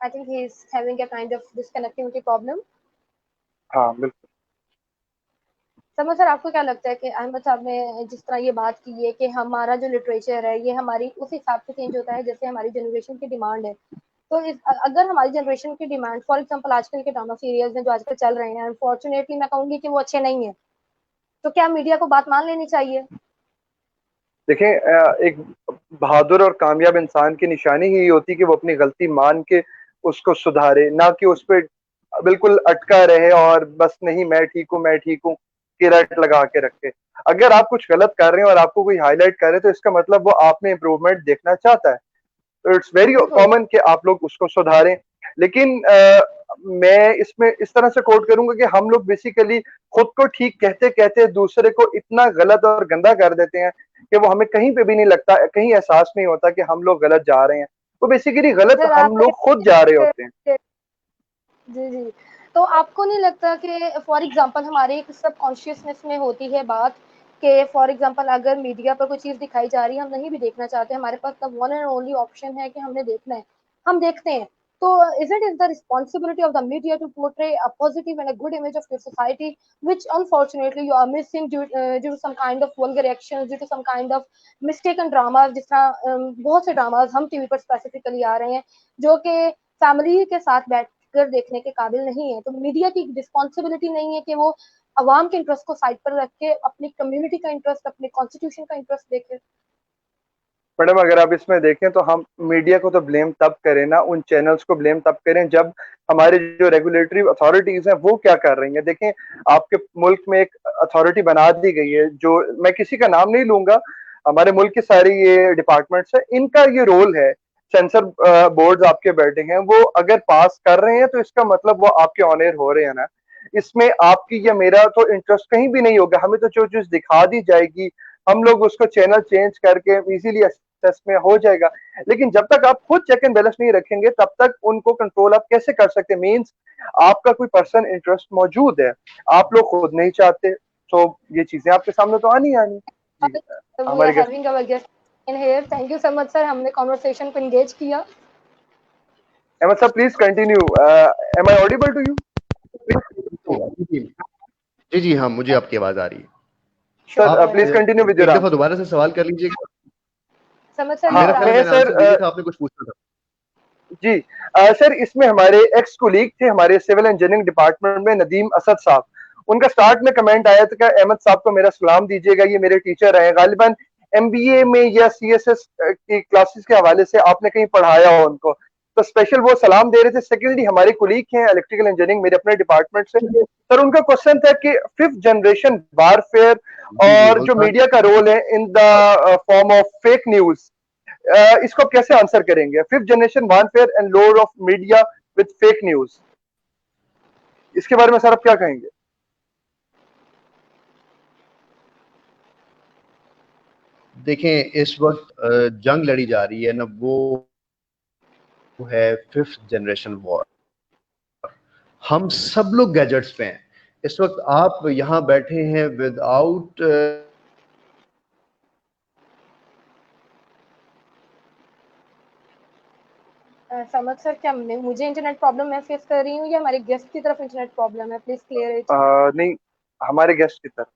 I think he's having a kind of disconnectivity problem. हाँ बिल्कुल। समझ सर, आपको क्या लगता है कि अहमद साहब ने जिस तरह ये बात की है कि हमारा जो लिटरेचर है ये हमारी उस हिसाब से चेंज होता है जैसे हमारी जनरेशन की डिमांड है, तो अगर हमारी जनरेशन की डिमांड, फॉर एग्जांपल आजकल के ड्रामा सीरियल्स में जो आजकल चल रहे हैं, अनफॉर्चुनेटली मैं कहूंगी कि वो अच्छे नहीं है, तो क्या मीडिया को बात मान लेनी चाहिए? देखें, एक बहादुर और कामयाब इंसान की निशानी ही होती है कि वो अपनी गलती मान के उसको सुधारे, ना कि उस पर बिल्कुल अटका रहे और बस नहीं मैं ठीक हूँ की रट लगा के रखे। अगर आप कुछ गलत कर रहे हैं और आपको कोई हाईलाइट कर रहे हैं तो इसका मतलब वो आप में इंप्रूवमेंट देखना चाहता है। तो इट्स वेरी बिल्कुल। कॉमन कि आप लोग उसको सुधारें। लेकिन मैं इसमें इस तरह से कोट करूंगा कि हम लोग बेसिकली खुद को ठीक कहते कहते दूसरे को इतना गलत और गंदा कर देते हैं कि वो हमें कहीं पे भी नहीं लगता, कहीं एहसास नहीं होता कि हम लोग गलत जा रहे हैं। तो बेसिकली गलत सर हम आप लोग खुद जा रहे होते हैं। जी जी, तो आपको नहीं लगता कि फॉर एग्जांपल हमारे एक सब कॉन्शियसनेस में होती है बात कि फॉर एग्जांपल अगर मीडिया पर कोई चीज दिखाई जा रही है, हम नहीं भी देखना चाहते, हमारे पास the one and only option है कि हमने देखना है, हम देखते हैं, तो isn't it the responsibility of the media to portray a positive and a good image of your society, which unfortunately you are missing due to some kind of vulgar actions, due to some kind of mistaken dramas, जिस तरह बहुत से dramas हम TV पर specifically आ रहे हैं जो कि फैमिली के साथ बैठ कर देखने के काबिल नहीं है, तो मीडिया की रिस्पॉन्सिबिलिटी नहीं है कि वो अवाम के इंटरेस्ट को साइड पर रख के अपनी कम्युनिटी का इंटरेस्ट, अपने कॉन्स्टिट्यूशन का इंटरेस्ट देखे? मैडम, अगर आप इसमें देखें तो हम मीडिया को तो ब्लेम तब करें ना, उन चैनल्स को ब्लेम तब करें जब हमारे जो रेगुलेटरी अथॉरिटीज हैं वो क्या कर रही हैं। देखें, आपके मुल्क में एक अथॉरिटी बना दी गई है, जो मैं किसी का नाम नहीं लूंगा, हमारे मुल्क के सारे ये डिपार्टमेंट्स है, इनका ये रोल है। सेंसर बोर्ड आपके बैठे हैं, वो अगर पास कर रहे हैं तो इसका मतलब वो आपके ऑन एयर हो रहे हैं ना। इसमें आपकी या मेरा तो इंटरेस्ट कहीं भी नहीं होगा, हमें तो जो चीज दिखा दी जाएगी हम लोग उसको चैनल चेंज करके इजीली एक्सेस में हो जाएगा। लेकिन जब तक आप खुद चेक एंड बैलेंस नहीं रखेंगे तब तक उनको कंट्रोल आप कैसे कर सकते हैं? मींस आपका कोई पर्सन इंटरेस्ट मौजूद है, आप लोग खुद नहीं चाहते, तो ये चीजें आपके सामने तो आनी आनी। जी, वी हमारे are guest. Having our guest in here, thank you so much sir, हमने कॉन्वर्सेशन को एंगेज किया। Ahmad sahab please continue. Am I audible to you? जी जी जी, हाँ मुझे आपकी आवाज आ रही है। सर आप प्लीज कंटिन्यू विद योर एक दफा आंसर। दोबारा से सवाल कर लीजिएगा। समझ सर, हाँ मेरा ख्याल है मैं मैंने सर आंसर दे दिया था, आपने कुछ पूछना था। जी सर, इसमें हमारे एक्स कोलीग थे हमारे सिविल इंजीनियरिंग डिपार्टमेंट में, नदीम असद साहब। उनका स्टार्ट में कमेंट आया था कि अहमद साहब को मेरा सलाम दीजिएगा, ये मेरे टीचर हैं, गालिबन एमबीए में या सीएसएस की क्लासेस के हवाले से आपने कहीं पढ़ाया हो उनको, तो स्पेशल वो सलाम दे रहे थे। सेकेंडली हमारे कोलीग हैं इलेक्ट्रिकल इंजीनियरिंग मेरे अपने डिपार्टमेंट से, सर उनका क्वेश्चन था कि फिफ्थ जनरेशन वारफेयर जी जी और जो मुल्तान, मीडिया का रोल है in the form of fake news, इसको आप कैसे आंसर करेंगे? Fifth generation warfare and load of media with fake news, इसके बारे में सर आप क्या कहेंगे? देखें इस वक्त जंग लड़ी जा रही है ना, वो है फिफ्थ जनरेशन वॉर। हम सब लोग गैजेट्स पे हैं इस वक्त। आप यहां बैठे हैं विदाउट समझ सर, क्या मुझे इंटरनेट प्रॉब्लम मैं फेस कर रही हूँ या हमारे गेस्ट की तरफ इंटरनेट प्रॉब्लम है? Please clear it. नहीं, हमारे गेस्ट की तरफ।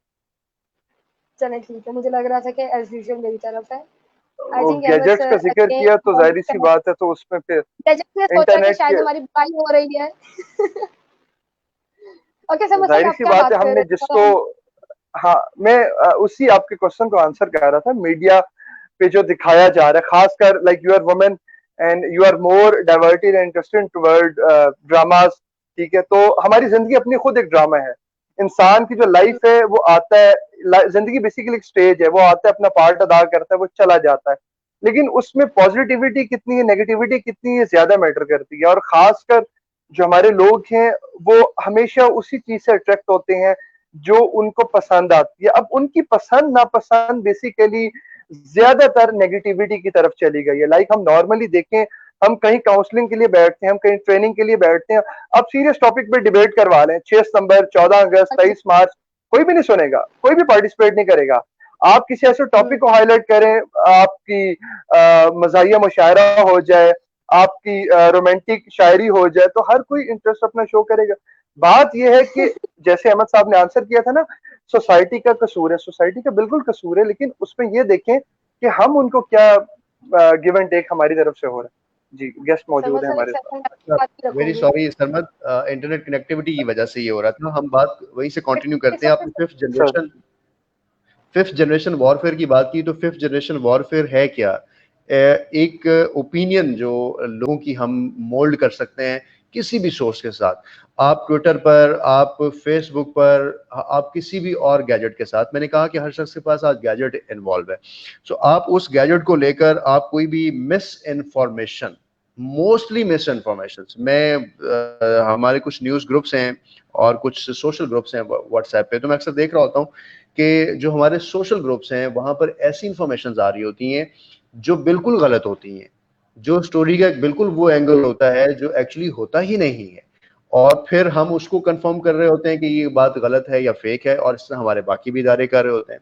चलें ठीक है, मुझे लग रहा था कि एज यूजुअल मेरी तरफ है। आई वो थिंक अहमद गैजेट्स का सर जिक्र अगेन किया तो जाहिर सी बात है, तो उसमें फिर गैजेट ने सोचा कि इंटरनेट शायद के, हमारी बुराई हो रही है। ओके समझ सर, जाहिर आप सी क्या बात बात है कर हमने रहे जिसको, थे? हाँ मैं उसी आपके क्वेश्चन को आंसर कर रहा था। मीडिया पे जो दिखाया जा रहा है, खासकर like you are women and you are more diverted and interested toward dramas, ठीक है? तो हमारी जिंदगी अपनी खुद एक ड्रामा है। इंसान की जो लाइफ है वो आता है, जिंदगी बेसिकली एक स्टेज है, वो आता है अपना पार्ट अदा करता है, वो चला जाता है। लेकिन उसमें पॉजिटिविटी कितनी है, नेगेटिविटी कितनी है, ज्यादा मैटर करती है। और खासकर जो हमारे लोग हैं वो हमेशा उसी चीज से अट्रैक्ट होते हैं जो उनको पसंद आती है। अब उनकी पसंद नापसंद बेसिकली ज्यादातर नेगेटिविटी की तरफ चली गई है। लाइक हम नॉर्मली देखें, हम कहीं काउंसलिंग के लिए बैठते हैं, हम कहीं ट्रेनिंग के लिए बैठते हैं, अब सीरियस टॉपिक पे डिबेट करवा लें, 6 सितंबर, 14 अगस्त, 23 मार्च, कोई भी नहीं सुनेगा, कोई भी पार्टिसिपेट नहीं करेगा। आप किसी ऐसे टॉपिक को हाईलाइट करें, आपकी मजाहिया मुशायरा हो जाए, आपकी रोमांटिक शायरी हो जाए, तो हर कोई इंटरेस्ट अपना शो करेगा। बात यह है कि जैसे अहमद साहब ने आंसर किया था ना, सोसाइटी का कसूर है, सोसाइटी का बिल्कुल कसूर है, लेकिन उसमें ये देखें कि हम उनको क्या गिव एंड टेक हमारी तरफ से हो रहा है। जी, गेस्ट मौजूद सरमद है सर, एक हमारे साथ। सेकंड मैं बात ही वेरी रखूंगी। सॉरी सरमद, इंटरनेट कनेक्टिविटी की वजह से ये हो रहा था। हम बात वहीं से कंटिन्यू करते हैं। आपने सर फिफ्थ जनरेशन वॉरफेयर की बात की, तो फिफ्थ जनरेशन वॉरफेयर है क्या? एक ओपिनियन जो लोगों की हम मोल्ड कर सकते हैं किसी भी सोर्स के साथ। आप ट्विटर पर, आप फेसबुक पर, आप किसी भी और गैजेट के साथ। मैंने कहा कि हर शख्स के पास आज गैजेट इन्वॉल्व है। सो आप उस गैजेट को लेकर आप कोई भी miss information, mostly miss information, हमारे कुछ न्यूज़ ग्रुप्स हैं और कुछ सोशल ग्रुप्स हैं व्हाट्सएप पे, तो मैं अक्सर देख रहा होता हूँ कि जो हमारे सोशल ग्रुप्स हैं वहां पर ऐसी इंफॉर्मेशन आ रही होती हैं जो बिल्कुल गलत होती हैं, जो स्टोरी का बिल्कुल वो एंगल होता है जो एक्चुअली होता ही नहीं है, और फिर हम उसको कंफर्म कर रहे होते हैं कि ये बात गलत है या फेक है, और इससे हमारे बाकी भी इदारे कर रहे होते हैं।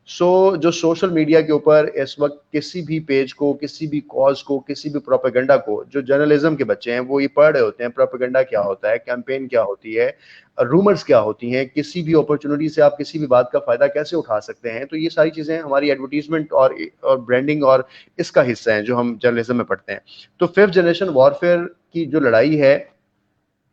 सो जो सोशल मीडिया के ऊपर इस वक्त किसी भी पेज को, किसी भी कॉज को, किसी भी प्रोपेगेंडा को, जो जर्नलिज्म के बच्चे हैं वो ये पढ़ रहे होते हैं, प्रोपेगेंडा क्या होता है, कैंपेन क्या होती है, रूमर्स क्या होती हैं, किसी भी अपॉर्चुनिटी से आप किसी भी बात का फायदा कैसे उठा सकते हैं। तो ये सारी चीजें हमारी एडवर्टीजमेंट और ब्रांडिंग और इसका हिस्सा है जो हम जर्नलिज्म में पढ़ते हैं। तो फिफ्थ जनरेशन वॉरफेयर की जो लड़ाई है,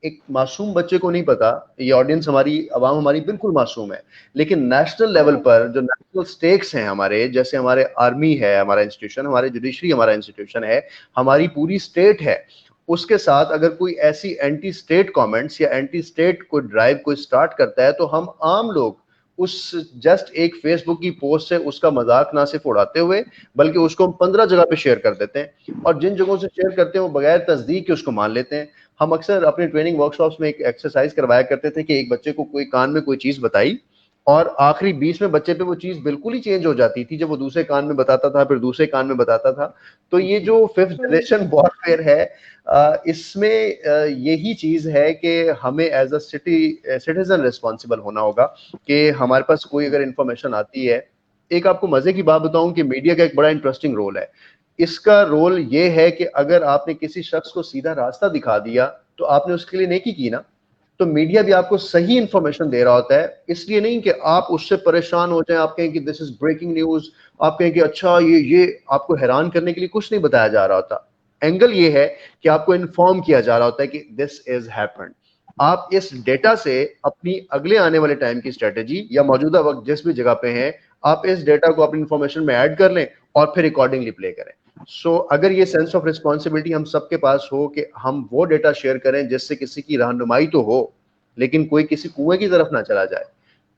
एक मासूम बच्चे को नहीं पता, ये ऑडियंस हमारी, आवाम हमारी बिल्कुल मासूम है, लेकिन नेशनल लेवल पर जो नेशनल स्टेक्स हैं हमारे, जैसे हमारे आर्मी है हमारा इंस्टीट्यूशन, हमारे जुडिशरी हमारा इंस्टीट्यूशन है, हमारी पूरी स्टेट है, उसके साथ अगर कोई ऐसी एंटी स्टेट कमेंट्स या एंटी स्टेट कोई ड्राइव कोई स्टार्ट करता है, तो हम आम लोग उस जस्ट एक फेसबुक की पोस्ट से उसका मजाक ना सिर्फ उड़ाते हुए बल्कि उसको हम 15 जगह पे शेयर कर देते हैं, और जिन जगहों से शेयर करते हैं वो बगैर तस्दीक के उसको मान लेते हैं। हम अक्सर अपने ट्रेनिंग वर्कशॉप्स में एक एक्सरसाइज करवाया करते थे कि एक बच्चे को कोई कान में कोई चीज बताई और आखिरी 20 में बच्चे पे वो चीज बिल्कुल ही चेंज हो जाती थी जब वो दूसरे कान में बताता था, फिर दूसरे कान में बताता था। तो ये जो फिफ्थ जनरेशन वॉरफेयर है, इसमें यही चीज है कि हमें एज अ सिटीजन रिस्पॉन्सिबल होना होगा कि हमारे पास कोई अगर इंफॉर्मेशन आती है। एक आपको मजे की बात बताऊं कि मीडिया का एक बड़ा इंटरेस्टिंग रोल है। इसका रोल ये है कि अगर आपने किसी शख्स को सीधा रास्ता दिखा दिया तो आपने उसके लिए नेकी की ना। तो मीडिया भी आपको सही इंफॉर्मेशन दे रहा होता है, इसलिए नहीं कि आप उससे परेशान हो जाएं, आप कहें कि दिस इज ब्रेकिंग न्यूज, आप कहें कि अच्छा ये आपको हैरान करने के लिए कुछ नहीं बताया जा रहा होता। एंगल ये है कि आपको इन्फॉर्म किया जा रहा होता है कि दिस इज हैपेंड। आप इस डेटा से अपनी अगले आने वाले टाइम की स्ट्रेटेजी या मौजूदा वक्त जिस भी जगह पे हैं, आप इस डेटा को अपनी इंफॉर्मेशन में ऐड कर लें और फिर अकॉर्डिंगली प्ले करें। अगर ये सेंस ऑफ रिस्पॉन्सिबिलिटी हम सबके पास हो कि हम वो डेटा शेयर करें जिससे किसी की रहनुमाई तो हो लेकिन कोई किसी कुएं की तरफ ना चला जाए,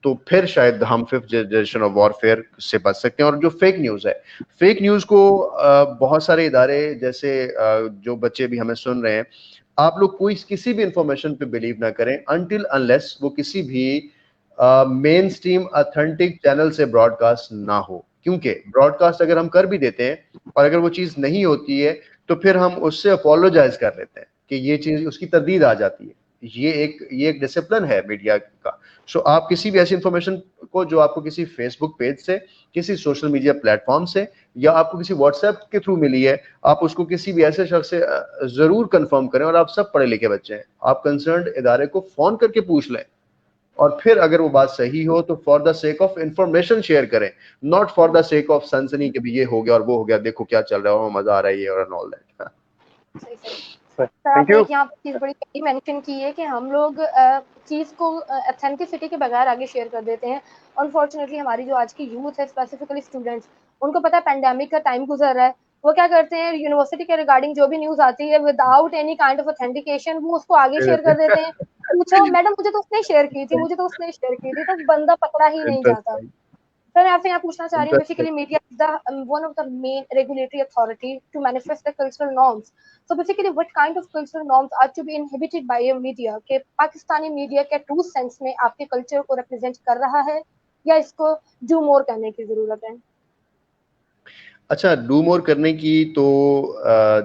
तो फिर शायद हम फिफ्थ जनरेशन ऑफ वॉरफेयर से बच सकते हैं। और जो फेक न्यूज है, फेक न्यूज को बहुत सारे इदारे जैसे जो बच्चे भी हमें सुन रहे हैं, आप लोग कोई किसी भी इंफॉर्मेशन पे बिलीव ना करें अनटिल अनलेस वो किसी भी मेन स्ट्रीम ऑथेंटिक चैनल से ब्रॉडकास्ट ना हो। क्योंकि ब्रॉडकास्ट अगर हम कर भी देते हैं और अगर वो चीज नहीं होती है तो फिर हम उससे अपोलोजाइज कर लेते हैं कि ये चीज उसकी तरदीद आ जाती है। ये एक डिसिप्लिन है मीडिया का। आप किसी भी ऐसी इंफॉर्मेशन को जो आपको किसी फेसबुक पेज से, किसी सोशल मीडिया प्लेटफॉर्म से या आपको किसी व्हाट्सएप के थ्रू मिली है, आप उसको किसी भी ऐसे शख्स से जरूर कंफर्म करें। और आप सब पढ़े लिखे बच्चे हैं, आप कंसर्न्ड इदारे को फोन करके पूछ लें और फिर अगर वो बात सही हो तो for the sake of information share करें, not for the sake of सनसनी कि भी ये हो गया और वो हो गया, देखो क्या चल रहा है, मजा आ रहा है और ऑल दैट। सही सही। सर थैंक आपने यू। एक यहाँ पर चीज बड़ी सही मेंशन की है कि हम लोग चीज को ऑथेंटिसिटी के बगैर आगे शेयर कर देते हैं। अनफॉर्चुनेटली हमारी जो आज की यूथ है, स्पेसिफिकली स्टूडेंट्स, उनको पता है पेंडेमिक का टाइम गुजर रहा है, वो क्या करते हैं, यूनिवर्सिटी के रिगार्डिंग जो भी न्यूज आती है without any kind of authentication वो उसको आगे शेयर कर देते हैं। पूछो मैडम मुझे तो उसने शेयर की थी, मुझे तो उसने शेयर की थी, तो बंदा पकड़ा ही नहीं जाता। इंटरेस्टिंग। सर मैं आपसे यहाँ पूछना चाह रही हूँ, interesting. Basically media is the one of the main regulatory authority to manifest the cultural norms. So basically what kind of cultural norms are to be inhibited by your media, के Pakistani media के true sense में आपके culture को represent कर रहा है या इसको डू मोर करने की जरूरत है? अच्छा, डू मोर करने की तो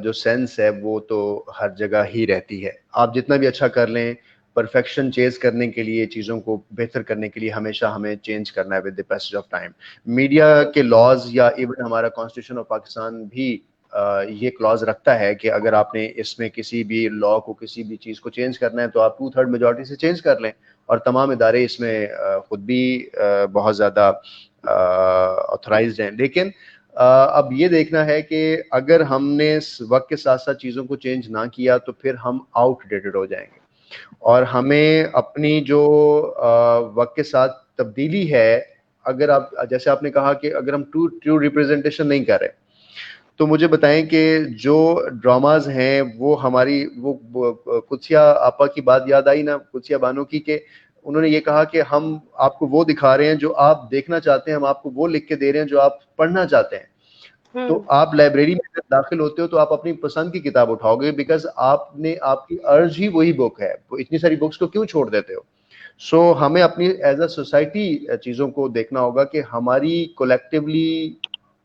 जो सेंस है वो तो हर जगह ही रहती है। आप जितना भी अच्छा कर लें, परफेक्शन चेज करने के लिए, चीज़ों को बेहतर करने के लिए हमेशा हमें चेंज करना है with the passage of time. Media के लॉज या इवन हमारा कॉन्स्टिट्यूशन ऑफ पाकिस्तान भी ये क्लॉज रखता है कि अगर आपने इसमें किसी भी लॉ को, किसी भी चीज़ को चेंज करना है तो आप 2/3 मेजॉरिटी से चेंज कर लें, और तमाम इदारे इसमें खुद भी बहुत ज़्यादा ऑथराइज्ड हैं। लेकिन अब ये देखना है कि अगर हमने वक्त के साथ साथ चीज़ों को चेंज ना किया तो फिर हम आउटडेटेड हो जाएंगे, और हमें अपनी जो वक्त के साथ तब्दीली है, अगर आप, जैसे आपने कहा कि अगर हम ट्रू रिप्रेजेंटेशन नहीं कर रहे, तो मुझे बताएं कि जो ड्रामाज हैं वो हमारी, वो कुत्सिया आपा की बात याद आई ना, कुत्सिया बानो की, के उन्होंने ये कहा कि हम आपको वो दिखा रहे हैं जो आप देखना चाहते हैं, हम आपको वो लिख के दे रहे हैं जो आप पढ़ना चाहते हैं। तो आप लाइब्रेरी में जब दाखिल होते हो तो आप अपनी पसंद की किताब उठाओगे, बिकॉज आपने, आपकी अर्ज ही वही बुक है, तो इतनी सारी बुक्स को क्यों छोड़ देते हो। सो हमें अपनी एज अ सोसाइटी चीज़ों को देखना होगा कि हमारी कोलेक्टिवली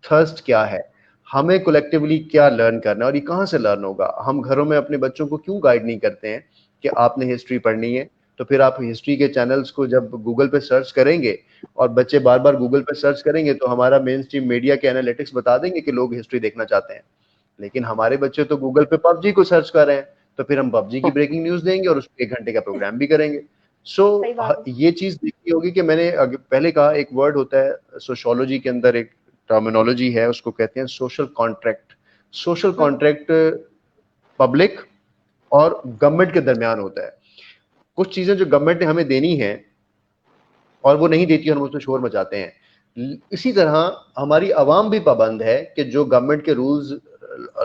थर्स्ट क्या है, हमें कोलेक्टिवली क्या लर्न करना है, और ये कहाँ से लर्न होगा। हम घरों में अपने बच्चों को क्यों गाइड नहीं करते हैं कि आपने हिस्ट्री पढ़नी है, तो फिर आप हिस्ट्री के चैनल्स को जब गूगल पे सर्च करेंगे और बच्चे बार बार गूगल पे सर्च करेंगे तो हमारा मेन स्ट्रीम मीडिया के एनालिटिक्स बता देंगे कि लोग हिस्ट्री देखना चाहते हैं। लेकिन हमारे बच्चे तो गूगल पे पबजी को सर्च कर रहे हैं, तो फिर हम पबजी की ब्रेकिंग न्यूज देंगे और उसको 1 घंटे का प्रोग्राम भी करेंगे। ये चीज देखनी होगी कि मैंने पहले कहा, एक वर्ड होता है सोशियोलॉजी के अंदर, एक टर्मिनोलॉजी है, उसको कहते हैं social contract. Social contract public और गवर्नमेंट के दरमियान होता है। कुछ चीजें जो गवर्नमेंट ने हमें देनी है और वो नहीं देती, हम उसमें शोर मचाते हैं। इसी तरह हमारी आवाम भी पाबंद है कि जो गवर्नमेंट के रूल्स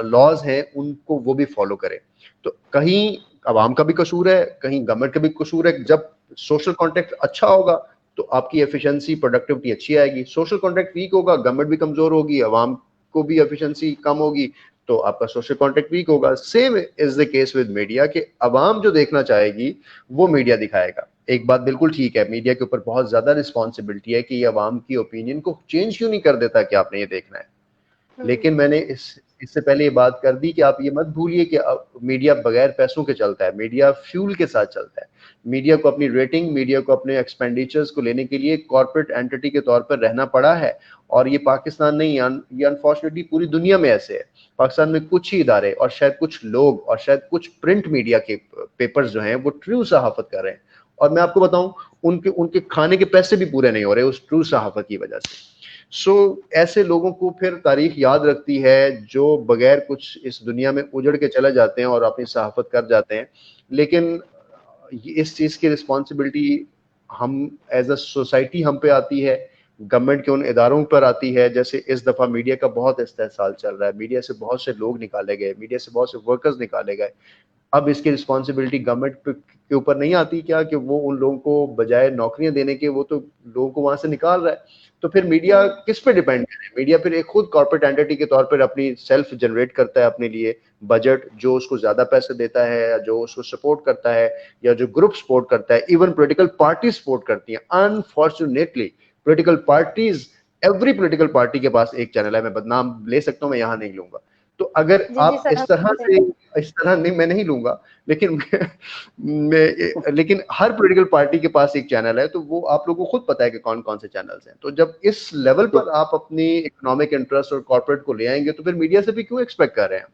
लॉज हैं उनको वो भी फॉलो करे। तो कहीं आवाम का भी कसूर है, कहीं गवर्नमेंट का भी कसूर है। जब सोशल कॉन्ट्रैक्ट अच्छा होगा तो आपकी एफिशिएंसी, प्रोडक्टिविटी अच्छी आएगी। सोशल कॉन्ट्रैक्ट वीक होगा, गवर्नमेंट भी कमजोर होगी, आवाम को भी एफिशिएंसी कम होगी, तो आपका सोशल कॉन्ट्रैक्ट वीक होगा। Same is the case with media, कि आवाम जो देखना चाहेगी वो मीडिया दिखाएगा। एक बात बिल्कुल ठीक है, मीडिया के ऊपर बहुत ज्यादा रिस्पॉन्सिबिलिटी है कि ये आवाम की ओपिनियन को चेंज क्यों नहीं कर देता कि आपने ये देखना है। लेकिन मैंने इससे पहले ये बात कर दी कि आप ये मत भूलिए कि मीडिया बगैर पैसों के चलता है, मीडिया फ्यूल के साथ चलता है। मीडिया को अपनी रेटिंग, मीडिया को अपने एक्सपेंडिचर्स को लेने के लिए कॉर्पोरेट एंटिटी के तौर पर रहना पड़ा है। और ये पाकिस्तान नहीं, ये अनफॉर्चुनेटली पूरी दुनिया में ऐसे है। पाकिस्तान में कुछ ही इदारे और शायद कुछ लोग और शायद कुछ प्रिंट मीडिया के पेपर्स जो हैं वो ट्रू सहाफत कर रहे हैं। और मैं आपको बताऊं, उनके उनके खाने के पैसे भी पूरे नहीं हो रहे उस ट्रू सहाफत की वजह से। ऐसे लोगों को फिर तारीख याद रखती है जो बगैर कुछ इस दुनिया में उजड़ के चले जाते हैं और अपनी सहाफत कर जाते हैं। लेकिन इस चीज़ की रिस्पॉन्सिबिलिटी हम एज अ सोसाइटी हम पे आती है, गवर्नमेंट के उन इदारों पर आती है। जैसे इस दफ़ा मीडिया का बहुत इस्तेहसाल चल रहा है, मीडिया से बहुत से लोग निकाले गए, मीडिया से बहुत से वर्कर्स निकाले गए। अब इसकी रिस्पॉन्सिबिलिटी गवर्नमेंट के ऊपर नहीं आती क्या कि वो उन लोगों को बजाय नौकरियां देने के वो तो लोगों को वहां से निकाल रहा है। तो फिर मीडिया किस पे डिपेंड है? मीडिया फिर एक खुद कॉर्पोरेट एंटिटी के तौर पर अपनी सेल्फ जनरेट करता है अपने लिए बजट, जो उसको ज्यादा पैसे देता है या जो उसको सपोर्ट करता है या जो ग्रुप सपोर्ट करता है। इवन पॉलिटिकल पार्टी सपोर्ट करती हैं। Unfortunately political parties, every political party के पास एक चैनल है। मैं बदनाम ले सकता हूँ, मैं यहाँ नहीं लूंगा। तो अगर आप इस तरह नहीं, मैं नहीं लूंगा, लेकिन लेकिन हर पॉलिटिकल पार्टी के पास एक चैनल है, तो वो आप लोगों को खुद पता है कि कौन कौन से चैनल्स हैं। तो जब इस लेवल पर आप अपनी इकोनॉमिक इंटरेस्ट और कॉर्पोरेट को ले आएंगे तो फिर मीडिया से भी क्यों एक्सपेक्ट कर रहे हैं?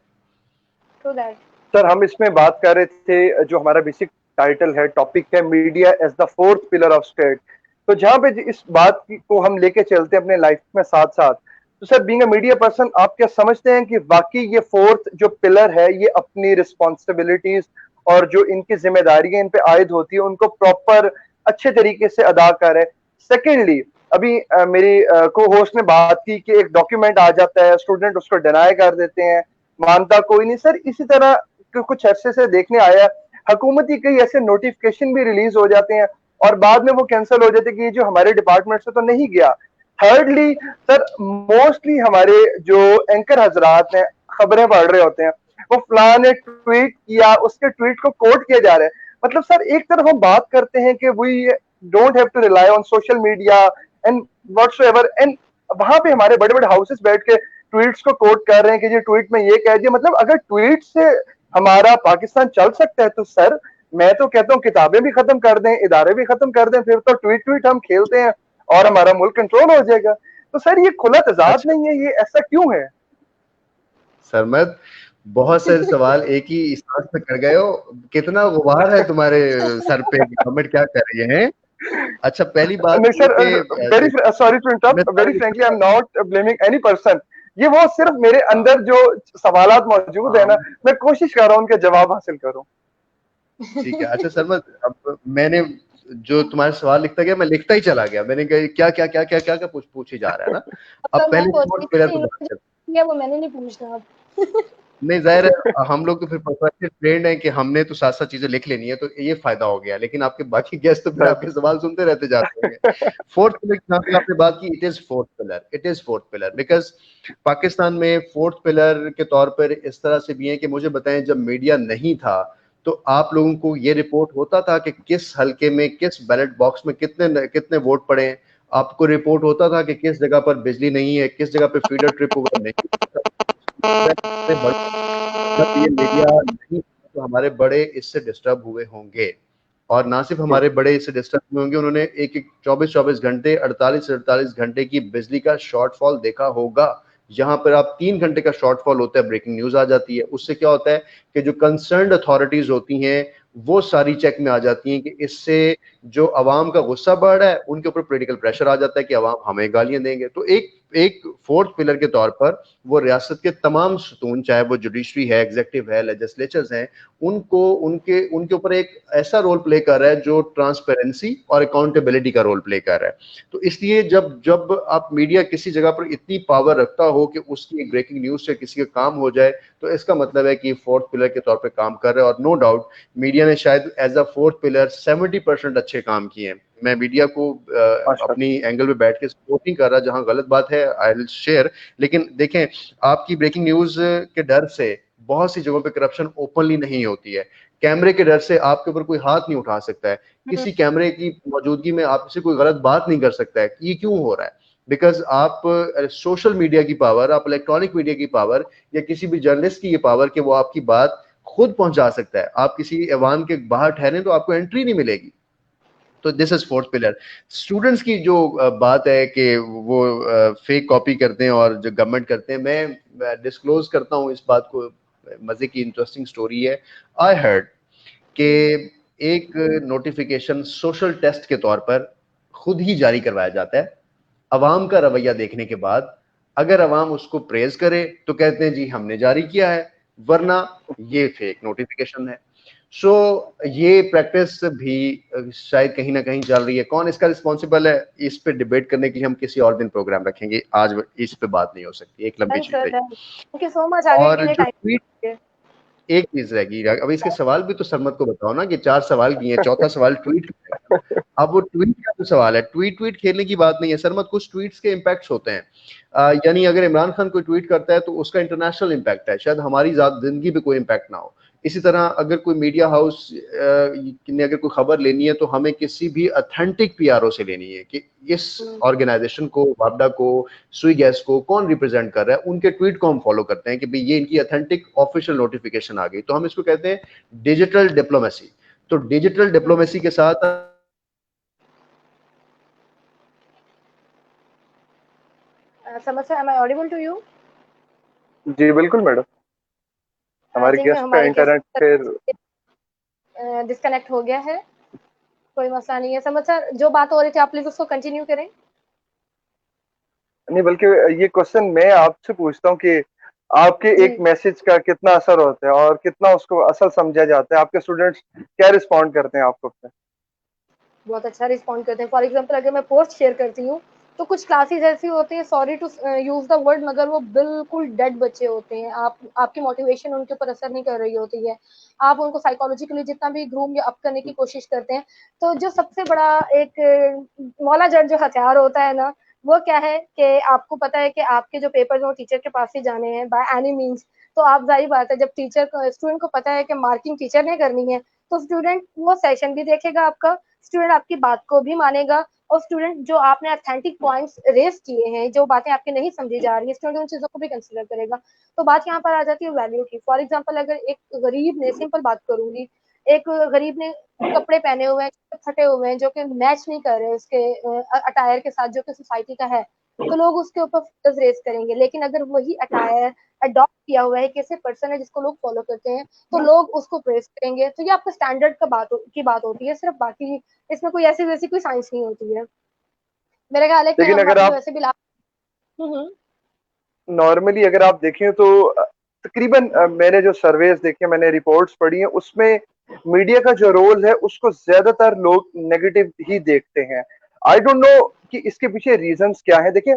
सर, हम इसमें बात कर रहे थे, जो हमारा बेसिक टाइटल है, टॉपिक है media as the fourth pillar of state. तो जहां पे इस बात को हम लेके चलते हैं अपने लाइफ में साथ साथ, तो sir being a media person आप क्या समझते हैं कि वाकई ये फोर्थ जो पिलर है ये अपनी रिस्पॉन्सिबिलिटीज और जो इनकी जिम्मेदारियां इन पे आयद होती है उनको प्रॉपर अच्छे तरीके से अदा कर रहे हैं? सेकेंडली, अभी मेरी को होस्ट ने बात की कि एक डॉक्यूमेंट आ जाता है, स्टूडेंट उसको डिनाई कर देते हैं, मानता कोई नहीं। सर इसी तरह कुछ अरसे से देखने आया, हुकूमती कई ऐसे नोटिफिकेशन भी रिलीज हो जाते हैं और बाद में वो कैंसिल हो जाते हैं कि ये जो हमारे डिपार्टमेंट से तो नहीं गया। थर्डली सर, मोस्टली हमारे जो एंकर हजरात हैं खबरें पढ़ रहे होते हैं, वो फलां ने ट्वीट किया, उसके ट्वीट को कोट किया जा रहा है। मतलब सर एक तरफ हम बात करते हैं कि we don't have to rely on social media and whatsoever, and वहां पे हमारे बड़े बड़े हाउसेस बैठ के ट्वीट्स को कोट कर रहे हैं कि जी ट्वीट में ये कह दिया। मतलब अगर ट्वीट से हमारा पाकिस्तान चल सकता है तो सर मैं तो कहता हूँ किताबें भी खत्म कर दें, इदारे भी खत्म कर दें, फिर तो ट्वीट ट्वीट हम खेलते हैं और हमारा मुल्क कंट्रोल हो जाएगा। तो सर ये खुला तजाद नहीं है, ये ऐसा क्यों है? सरमद, बहुत सारे सवाल एक ही सांस में कर गए हो। कितना गुबार है तुम्हारे सर पे, गवर्नमेंट क्या कर रही है? अच्छा, पहली बात नहीं ये सर, कि वेरी सॉरी टू मैं interrupt, very frankly I am not blaming any person. ये वो सिर्फ मेरे हाँ, अंदर जो सवालात मौजूद है हाँ, ना, मैं कोशिश कर रहा हूँ उनके जवाब हासिल करूँ। ठीक है। अच्छा सरमद, अब मैंने जो तुम्हारे सवाल लिखता गया, मैं लिखता ही चला गया। मैंने कहा क्या क्या क्या क्या क्या क्या पूछ ही जा रहा है ना। अब मतलब मैं पहले सोच फोर्थ रही पिलर थी पे बात इन्होंने जो करते किया वो मैंने नहीं पूछना अब। हैं। नहीं, जाहिर है हम लोग तो फिर प्रोफेशनल ट्रेंड है कि हमने तो साथ साथ चीजें लिख लेनी है, तो ये फायदा हो गया। लेकिन आपके बाकी गेस्ट तो फिर सर आपके सवाल सुनते रहते जाते होंगे। फोर्थ पिलर की जहाँ तक आपने बात की, it is fourth pillar, it is fourth pillar, because Pakistan में फोर्थ पिलर के तौर पर इस तरह से भी है कि मुझे बताएं, जब मीडिया नहीं था तो आप लोगों को ये रिपोर्ट होता था कि किस हलके में, किस बैलेट बॉक्स में कितने कितने वोट पड़े हैं। आपको रिपोर्ट होता था कि किस जगह पर बिजली नहीं है, किस जगह पे फीडर ट्रिप हुआ नहीं। जब ये मीडिया नहीं, तो हमारे बड़े इससे डिस्टर्ब हुए होंगे। और ना सिर्फ हमारे बड़े इससे डिस्टर्ब हुए होंगे, उन्होंने एक एक 24-24 घंटे, 48-48 घंटे की बिजली का शॉर्टफॉल देखा होगा। यहाँ पर आप 3 घंटे का शॉर्टफॉल होता है, ब्रेकिंग न्यूज आ जाती है। उससे क्या होता है कि जो कंसर्न्ड अथॉरिटीज होती हैं वो सारी चेक में आ जाती हैं कि इससे जो अवाम का गुस्सा बढ़ रहा है, उनके ऊपर पॉलिटिकल प्रेशर आ जाता है कि अवाम हमें गालियां देंगे। तो एक एक फोर्थ पिलर के तौर पर वो रियासत के तमाम सुतून, चाहे वो जुडिशरी है, एग्जीक्यूटिव है, लेजिस्लेचर्स हैं, उनको उनके उनके ऊपर एक ऐसा रोल प्ले कर रहा है जो ट्रांसपेरेंसी और अकाउंटेबिलिटी का रोल प्ले कर रहा है। तो इसलिए जब जब आप मीडिया किसी जगह पर इतनी पावर रखता हो कि उसकी एक ब्रेकिंग न्यूज से किसी का काम हो जाए, तो इसका मतलब है कि फोर्थ पिलर के तौर पर काम कर रहा है। और नो डाउट मीडिया ने शायद एज अ फोर्थ पिलर 70% अच्छे काम किए हैं। मैं मीडिया को माशाल्लाह। अपनी एंगल पे बैठ के सपोर्ट नहीं कर रहा, जहां गलत बात है आई विल शेयर। लेकिन देखें, आपकी ब्रेकिंग न्यूज के डर से बहुत सी जगहों पे करप्शन ओपनली नहीं होती है। कैमरे के डर से आपके ऊपर कोई हाथ नहीं उठा सकता है, किसी कैमरे की मौजूदगी में आपसे कोई गलत बात नहीं कर सकता है। ये क्यों हो रहा है? बिकॉज आप सोशल मीडिया की पावर, आप इलेक्ट्रॉनिक मीडिया की पावर, या किसी भी जर्नलिस्ट की ये पावर कि वो आपकी बात खुद पहुंचा सकता है। आप किसी ऐवान के बाहर ठहरे तो आपको एंट्री नहीं मिलेगी। तो this is fourth pillar. Students की जो बात है कि वो फेक कॉपी करते हैं और जो गवर्नमेंट करते हैं, मैं डिस्क्लोज करता हूं इस बात को। मजे की इंटरेस्टिंग स्टोरी है। आई हर्ड कि एक नोटिफिकेशन सोशल टेस्ट के तौर पर खुद ही जारी करवाया जाता है। अवाम का रवैया देखने के बाद अगर अवाम उसको प्रेज करे तो कहते हैं जी हमने जारी किया है, वरना ये फेक नोटिफिकेशन है। सो ये प्रैक्टिस भी शायद कहीं ना कहीं चल रही है। कौन इसका रिस्पॉन्सिबल है, इस पे डिबेट करने के लिए हम किसी और दिन प्रोग्राम रखेंगे, आज इस पे बात नहीं हो सकती, एक लंबी डन चीज सर, है। Done. Thank you so much आगे के और लिए जो टाइम। ट्वीट, एक चीज रहेगी, अब इसके सवाल भी तो सरमत को बताओ ना, कि 4 सवाल किए हैं, चौथा सवाल ट्वीट का है। अब वो ट्वीट का जो सवाल है, ट्वीट ट्वीट खेलने की बात नहीं है सरमत। कुछ ट्वीट्स के इम्पैक्ट्स होते हैं। यानी अगर इमरान खान कोई ट्वीट करता है तो उसका इंटरनेशनल इम्पैक्ट है, शायद हमारी जिंदगी पे कोई इम्पैक्ट ना हो। इसी तरह अगर कोई मीडिया हाउस ने अगर कोई खबर लेनी है तो हमें किसी भी अथेंटिक पीआरओ से लेनी है कि इस ऑर्गेनाइजेशन को, वापडा को, सुई गैस को कौन रिप्रेजेंट कर रहा है, उनके ट्वीट को हम फॉलो करते हैं कि भाई ये इनकी अथेंटिक ऑफिशियल नोटिफिकेशन आ गई। तो हम इसको कहते हैं डिजिटल डिप्लोमेसी। तो डिजिटल डिप्लोमेसी के साथ समझ sir, am I audible to you? जी बिल्कुल मैडम। आई हमारे थिंक गेस्ट का हमारे इंटरनेट फिर डिस्कनेक्ट हो गया है। कोई मसला नहीं है। समझ सर, जो बात हो रही थी आप प्लीज उसको कंटिन्यू करें। नहीं, बल्कि ये क्वेश्चन मैं आपसे पूछता हूँ कि आपके जी, एक मैसेज का कितना असर होता है और कितना उसको असल समझा जाता है, आपके स्टूडेंट्स क्या रिस्पॉन्ड करते हैं आपको पे? बहुत अच्छा रिस्पॉन्ड करते हैं। फॉर एग्जांपल अगर मैं पोस्ट शेयर करती हूँ तो कुछ क्लासेस ऐसी होती हैं, sorry to use the word, मगर वो बिल्कुल डेड बच्चे होते हैं। आप आपकी मोटिवेशन उनके ऊपर असर नहीं कर रही होती है। आप उनको साइकोलॉजिकली जितना भी ग्रूम या अप करने की कोशिश करते हैं, तो जो सबसे बड़ा एक मौला जड़ जो हथियार होता है ना, वो क्या है कि आपको पता है कि आपके जो पेपर्स हैं वो टीचर के पास ही जाने हैं बाय एनी मीन्स। तो आप जाहिर बात है, जब टीचर को, स्टूडेंट को पता है कि मार्किंग टीचर ने करनी है, तो स्टूडेंट वो सेशन भी देखेगा आपका, स्टूडेंट आपकी बात को भी मानेगा, और स्टूडेंट जो आपने अथेंटिक पॉइंट्स रेस किए हैं, जो बातें आपके नहीं समझी जा रही है, स्टूडेंट उन चीजों को भी कंसिडर करेगा। तो बात यहाँ पर आ जाती है वैल्यू की। फॉर एग्जाम्पल अगर एक गरीब ने, सिंपल बात करूंगी, एक गरीब ने कपड़े पहने हुए हैं फटे हुए हैं जो कि मैच नहीं कर रहे उसके अटायर के साथ जो कि सोसाइटी का है, तो लोग उसके ऊपर फोकस रेज करेंगे। लेकिन अगर वही अटायर अडॉप्ट किया हुआ है कि ऐसे पर्सन है जिसको लोग फॉलो करते हैं, तो लोग उसको प्रेस करेंगे। तो ये आपका स्टैंडर्ड की बात होती है सिर्फ, बाकी इसमें कोई ऐसी वैसी कोई साइंस नहीं होती है। मेरा ख्याल है कि लेकिन हम अगर अपनी आप वैसे भी नॉर्मली अगर आप देखें तो तकरीबन मैंने जो सर्वेस देखे, मैंने रिपोर्ट्स पढ़ी हैं, उसमें मीडिया का जो रोल है उसको ज्यादातर लोग नेगेटिव ही देखते हैं। आई डोंट नो कि इसके पीछे रीजंस क्या है। देखिए,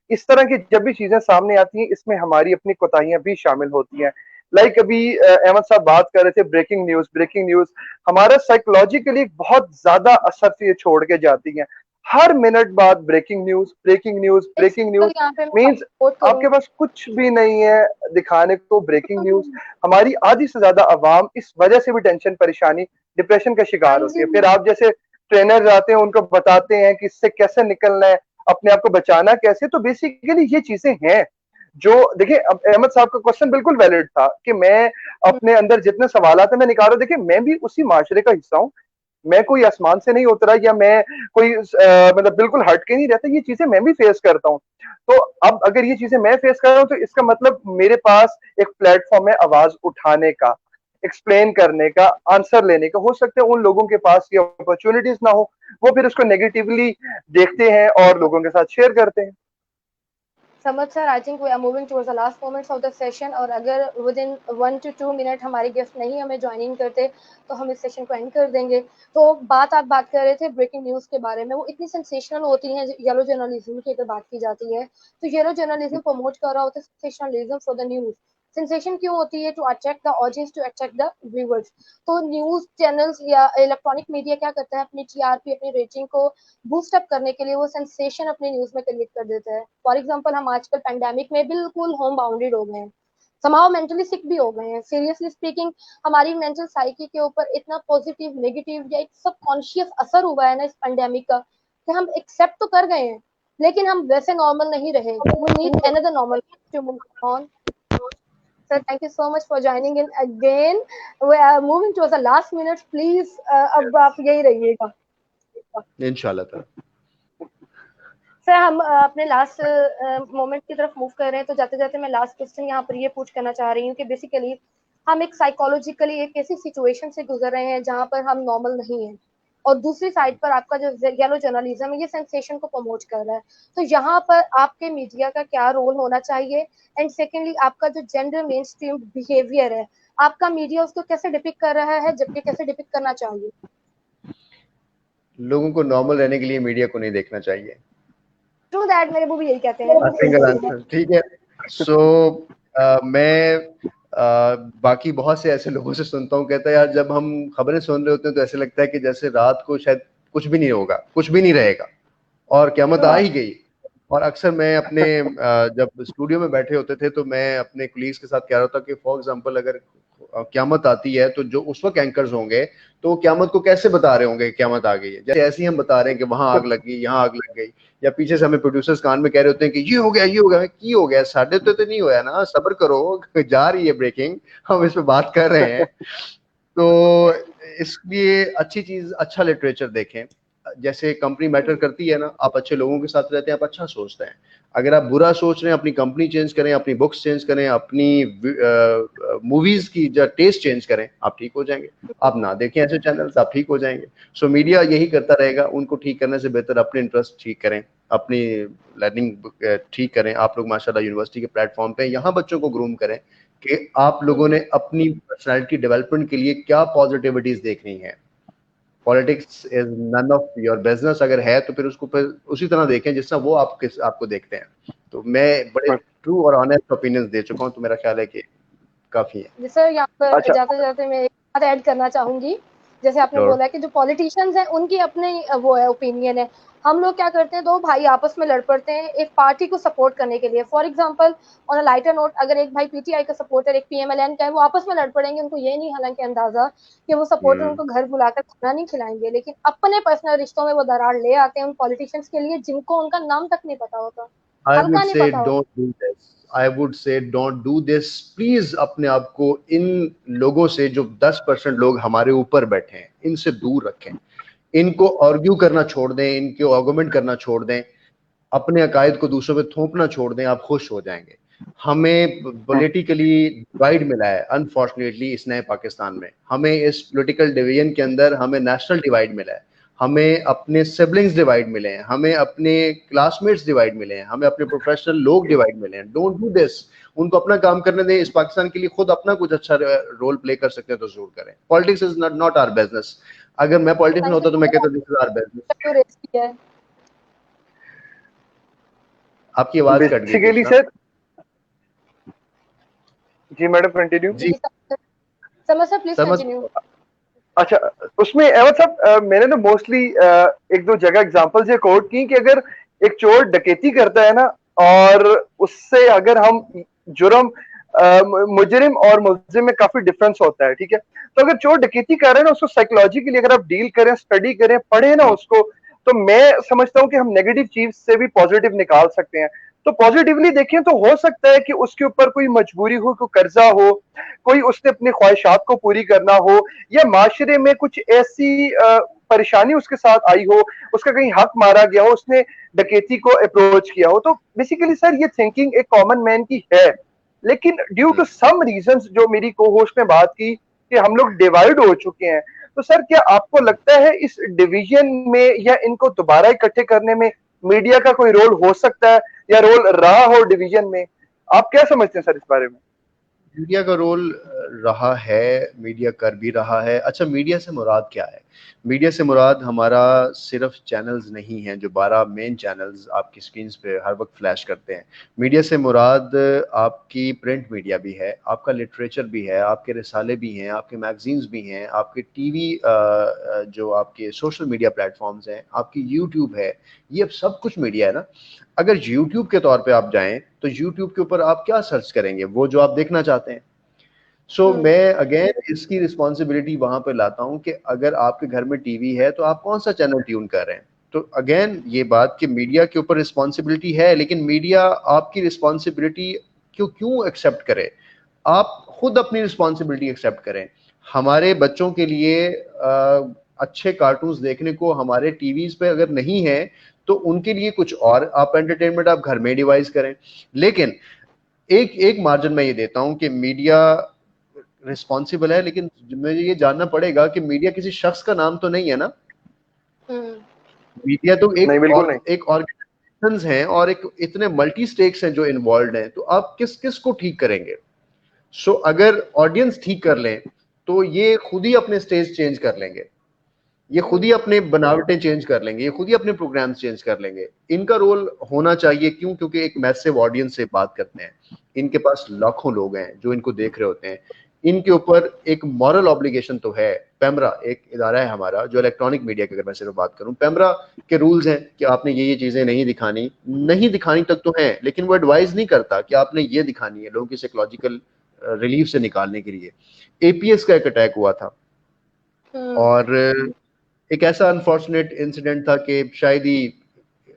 इस तरह की जब भी चीजें सामने आती हैं, इसमें हमारी अपनी कोताहियां भी शामिल होती हैं। लाइक अभी अहमद साहब बात कर रहे थे, ब्रेकिंग न्यूज हमारा साइकोलॉजिकली बहुत ज्यादा असर ये छोड़ के जाती है। हर मिनट बाद ब्रेकिंग न्यूज यहाँ पे मैं मीन्स कोट आपके करूँ। पास कुछ भी नहीं है दिखाने को। ब्रेकिंग न्यूज हमारी आधी से ज्यादा आवाम इस वजह से भी टेंशन, परेशानी, डिप्रेशन का हाँ शिकार होती जी। है। फिर आप जैसे ट्रेनर आते हैं, उनको बताते हैं कि इससे कैसे निकलना है, अपने आप को बचाना कैसे। तो बेसिकली ये चीजें हैं जो, देखिए अब अहमद साहब का क्वेश्चन बिल्कुल वैलिड था कि मैं अपने अंदर जितने सवाल आते हैं मैं निकाल रहा हूं। देखिए, मैं भी उसी माशरे का हिस्सा हूं। मैं कोई आसमान से नहीं उतरा, या मैं कोई मतलब बिल्कुल हट के नहीं रहता। ये चीजें मैं भी फेस करता हूँ। तो अब अगर ये चीजें मैं फेस कर रहा हूँ, तो इसका मतलब मेरे पास एक प्लेटफॉर्म है आवाज उठाने का, एक्सप्लेन करने का, आंसर लेने का। हो सकता है उन लोगों के पास ये अपॉर्चुनिटीज ना हो, वो फिर उसको नेगेटिवली देखते हैं और लोगों के साथ शेयर करते हैं। समझ sir, I think we are moving towards the last moments of the session, और अगर विद इन 1 to 2 मिनट हमारे गेस्ट नहीं हमें ज्वाइनिंग करते तो हम इस सेशन को एंड कर देंगे। तो आप बात कर रहे थे ब्रेकिंग न्यूज के बारे में, वो इतनी सेंसेशनल होती हैं। येलो जर्नलिज्म की अगर बात की जाती है, तो येलो जर्नलिज्म प्रमोट कर रहा होता है sensationalism for the news. Sensation क्यों होती है? To attract the audience, to attract the viewers. तो न्यूज चैनल्स या इलेक्ट्रॉनिक मीडिया क्या करता है? अपनी टीआरपी, अपनी रेटिंग को बूस्ट अप करने के लिए वो सेंसेशन अपनी न्यूज में क्रिएट कर देता है। फॉर एग्जांपल, हम आजकल पैंडेमिक में बिल्कुल होम बाउंडेड हो गए हैं, समाव मेंटली सिक भी हो गए हैं। सीरियसली स्पीकिंग, हमारी मेंटल साइकी के ऊपर इतना पॉजिटिव, नेगेटिव या एक सबकॉन्शियस असर हुआ है ना इस पैंडेमिक का, कि हम एक्सेप्ट तो कर गए हैं, लेकिन हम वैसे नॉर्मल नहीं रहे। We need another normal to move on. Sir, thank you so much for joining in again. We are moving towards the last minutes. Please, अब आप यही रहिएगा इंशाल्लाह। सर। हम अपने लास्ट मोमेंट की तरफ मूव कर रहे हैं, तो जाते जाते मैं लास्ट क्वेश्चन यहाँ पर ये पूछ करना चाह रही हूँ कि बेसिकली हम एक साइकोलॉजिकली एक ऐसी सिचुएशन से गुजर रहे हैं जहाँ पर हम नॉर्मल नहीं है, और दूसरी साइड पर आपका जो येलो जर्नलिज्म है ये सेंसेशन को प्रमोट कर रहा है। तो यहाँ पर आपके मीडिया का क्या रोल होना चाहिए? एंड सेकेंडली, आपका जो जेंडर मेन स्ट्रीम बिहेवियर है, आपका मीडिया उसको कैसे डिपिक्ट कर रहा है, जबकि कैसे डिपिक्ट करना चाहिए? लोगों को नॉर्मल रहने के लिए मीडिया को नहीं देखना चाहिए। ट्रू दैट, मेरे वो भी यही कहते हैं। सिंगल आंसर, ठीक है। सो मैं बाकी बहुत से ऐसे लोगों से सुनता हूँ, कहता है यार जब हम खबरें सुन रहे होते हैं तो ऐसे लगता है कि जैसे रात को शायद कुछ भी नहीं होगा, कुछ भी नहीं रहेगा और क़यामत आ ही गई। और अक्सर मैं अपने जब स्टूडियो में बैठे होते थे तो मैं अपने कुलीग्स के साथ कह रहा था कि फॉर एग्जांपल अगर क़यामत आती है तो जो उस वक्त एंकर्स होंगे तो वो क़यामत को कैसे बता रहे होंगे क़यामत आ गई है, जैसे ऐसे ही हम बता रहे हैं कि वहां आग लग गई, यहाँ आग लग गई, या पीछे से हमें प्रोड्यूसर्स कान में कह रहे होते हैं कि ये हो गया, की हो गया, साढ़े तो नहीं हुआ ना, सब्र करो, जा रही है ब्रेकिंग, हम इस पे बात कर रहे हैं। तो इसलिए अच्छी चीज, अच्छा लिटरेचर देखें। जैसे कंपनी मैटर करती है ना, आप अच्छे लोगों के साथ रहते हैं, आप अच्छा सोचते हैं। अगर आप बुरा सोच रहे हैं, अपनी कंपनी चेंज करें, अपनी बुक्स चेंज करें, अपनी मूवीज की जो टेस्ट चेंज करें, आप ठीक हो जाएंगे। आप ना देखें ऐसे चैनल्स, आप ठीक हो जाएंगे। सो मीडिया यही करता रहेगा, उनको ठीक करने से बेहतर अपने इंटरेस्ट ठीक करें, अपनी लर्निंग ठीक करें। आप लोग माशाल्लाह यूनिवर्सिटी के प्लेटफॉर्म पे यहाँ बच्चों को ग्रूम करें कि आप लोगों ने अपनी पर्सनैलिटी डेवलपमेंट के लिए क्या पॉजिटिविटीज देखनी है। Politics is none of your business, अगर है तो फिर उसको फिर उसी तरह देखें जिस तरह वो आपको देखते हैं। तो मैं बड़े ट्रू और ऑनेस्ट ओपिनियंस दे चुका हूँ, तो मेरा ख्याल है कि काफी है। जी सर, यहाँ पर अच्छा, जाते जाते मैं एक बात ऐड करना चाहूंगी। जैसे आपने बोला कि जो पॉलिटिशियंस हैं उनकी अपने वो है ओपिनियन है। हम लोग क्या करते हैं, दो भाई आपस में लड़ पड़ते हैं एक पार्टी को सपोर्ट करने के लिए। For example, on a lighter note, अगर एक भाई पीटीआई का सपोर्टर एक पीएमएलएन का है, वो आपस में लड़ पड़ेंगे। उनको ये नहीं हालांकि अंदाजा कि वो सपोर्टर उनको घर बुलाकर खाना नहीं खिलाएंगे, लेकिन अपने पर्सनल रिश्तों में वो दरार ले आते हैं उन पॉलिटिशियंस के लिए जिनको उनका नाम तक नहीं पता होता, I हल्का would नहीं say पता होता। don't do this. I would say don't do this. Please अपने आप को इन लोगों से, जो 10% लोग हमारे ऊपर बैठे हैं, इनसे दूर रखें। इनको आर्ग्यू करना छोड़ दें, इनके आर्गुमेंट करना छोड़ दें। अपने अकायद को दूसरों पे थोपना छोड़ दें, आप खुश हो जाएंगे। हमें पॉलिटिकली डिवाइड मिला है अनफॉर्चुनेटली इस नए पाकिस्तान में। हमें इस पॉलिटिकल डिवीजन के अंदर हमें नेशनल डिवाइड मिला है, हमें अपने सिबलिंग्स डिवाइड मिले हैं, हमें अपने क्लासमेट्स डिवाइड मिले हैं, हमें अपने प्रोफेशनल लोग डिवाइड मिले हैं। Don't do this. उनको अपना काम करने दें। इस पाकिस्तान के लिए खुद अपना कुछ अच्छा रोल प्ले कर सकते हैं तो जरूर करें। Politics is not our business. अगर मैं पॉलिटिक्स में थैंक होता तो मैं कहता you this is our business. टू रेस किया है। आपकी आवाज कट गई थी बेसिकली उष्णा। सर, जी मैडम कंटिन्यू। जी समर सर प्लीज समझ। कंटिन्यू। अच्छा, उसमें अहमद साहब मैंने तो मोस्टली एक दो जगह एग्जांपल्स ये कोट की कि अगर एक चोर डकैती करता है ना, और उससे अगर हम जुर्म मुजरिम और मुल्जिम में काफी डिफरेंस होता है, ठीक है। तो अगर चोर डकैती कर रहे हैं ना, उसको साइकोलॉजिकली अगर आप डील करें, स्टडी करें, पढ़े ना उसको, तो मैं समझता हूँ कि हम नेगेटिव चीज से भी पॉजिटिव निकाल सकते हैं। तो पॉजिटिवली देखें तो हो सकता है कि उसके ऊपर कोई मजबूरी हो, कोई कर्जा हो, कोई उसने अपनी ख्वाहिशात को पूरी करना हो, या माशरे में कुछ ऐसी परेशानी उसके साथ आई हो, उसका कहीं हक मारा गया हो, उसने डकैती को अप्रोच किया हो। तो बेसिकली सर ये थिंकिंग एक कॉमन मैन की है, लेकिन ड्यू टू सम रीजंस जो मेरी को होस्ट ने बात की कि हम लोग डिवाइड हो चुके हैं, तो सर क्या आपको लगता है इस डिवीजन में या इनको दोबारा इकट्ठे करने में मीडिया का कोई रोल हो सकता है, या रोल रहा हो डिवीजन में? आप क्या समझते हैं सर इस बारे में? मीडिया का रोल रहा है, मीडिया कर भी रहा है। अच्छा, मीडिया से मुराद क्या है? मीडिया से मुराद हमारा सिर्फ चैनल्स नहीं है, जो 12 मेन चैनल्स आपकी स्क्रीन पे हर वक्त फ्लैश करते हैं। मीडिया से मुराद आपकी प्रिंट मीडिया भी है, आपका लिटरेचर भी है, आपके रिसाले भी हैं, आपके मैगजीन्स भी हैं, आपके टीवी जो आपके सोशल मीडिया प्लेटफॉर्म्स हैं, आपकी यूट्यूब है। ये अब सब कुछ मीडिया है ना। अगर यूट्यूब के तौर पे आप जाएं तो यूट्यूब के ऊपर आप क्या सर्च करेंगे? वो जो आप देखना चाहते हैं। सो मैं अगेन इसकी रिस्पॉन्सिबिलिटी वहां पे लाता हूं कि अगर आपके घर में टीवी है तो आप कौन सा चैनल ट्यून कर रहे हैं। तो अगेन ये बात कि मीडिया के ऊपर रिस्पॉन्सिबिलिटी है, लेकिन मीडिया आपकी रिस्पॉन्सिबिलिटी क्यों क्यों एक्सेप्ट करे? आप खुद अपनी रिस्पॉन्सिबिलिटी एक्सेप्ट करें। हमारे बच्चों के लिए अच्छे कार्टून्स देखने को हमारे टीवीज पे अगर नहीं है तो उनके लिए कुछ और आप एंटरटेनमेंट आप घर में डिवाइस करें। लेकिन एक एक मार्जिन में ये देता हूं कि मीडिया रिस्पॉन्सिबल है, लेकिन मुझे ये जानना पड़ेगा कि मीडिया किसी शख्स का नाम तो नहीं है ना। मीडिया तो नहीं, बिल्कुल नहीं। एक ऑर्गेनाइजेशंस हैं और एक इतने मल्टी स्टेक्स हैं जो इन्वॉल्व हैं। तो आप किस किस को ठीक करेंगे? सो अगर ऑडियंस ठीक कर लें तो ये खुद ही अपने स्टेज चेंज कर लेंगे, ये खुद ही अपने बनावटें चेंज कर लेंगे, ये खुद ही अपने प्रोग्राम्स चेंज कर लेंगे। इनका रोल होना चाहिए। क्यों? क्योंकि एक मैसिव ऑडियंस से बात करते हैं, इनके पास लाखों लोग हैं जो इनको देख रहे होते हैं। इनके ऊपर एक मॉरल ऑब्लिगेशन तो है। पेमरा एक इदारा है हमारा जो इलेक्ट्रॉनिक मीडिया की, अगर मैं सिर्फ बात करूं, पेमरा के रूल्स हैं कि आपने ये चीजें नहीं दिखानी। नहीं दिखानी तक तो है, लेकिन वो एडवाइस नहीं करता कि आपने ये दिखानी है लोगों की साइकोलॉजिकल रिलीफ से निकालने के लिए। एपीएस का एक अटैक हुआ था और एक ऐसा अनफॉर्चुनेट इंसिडेंट था कि शायद ही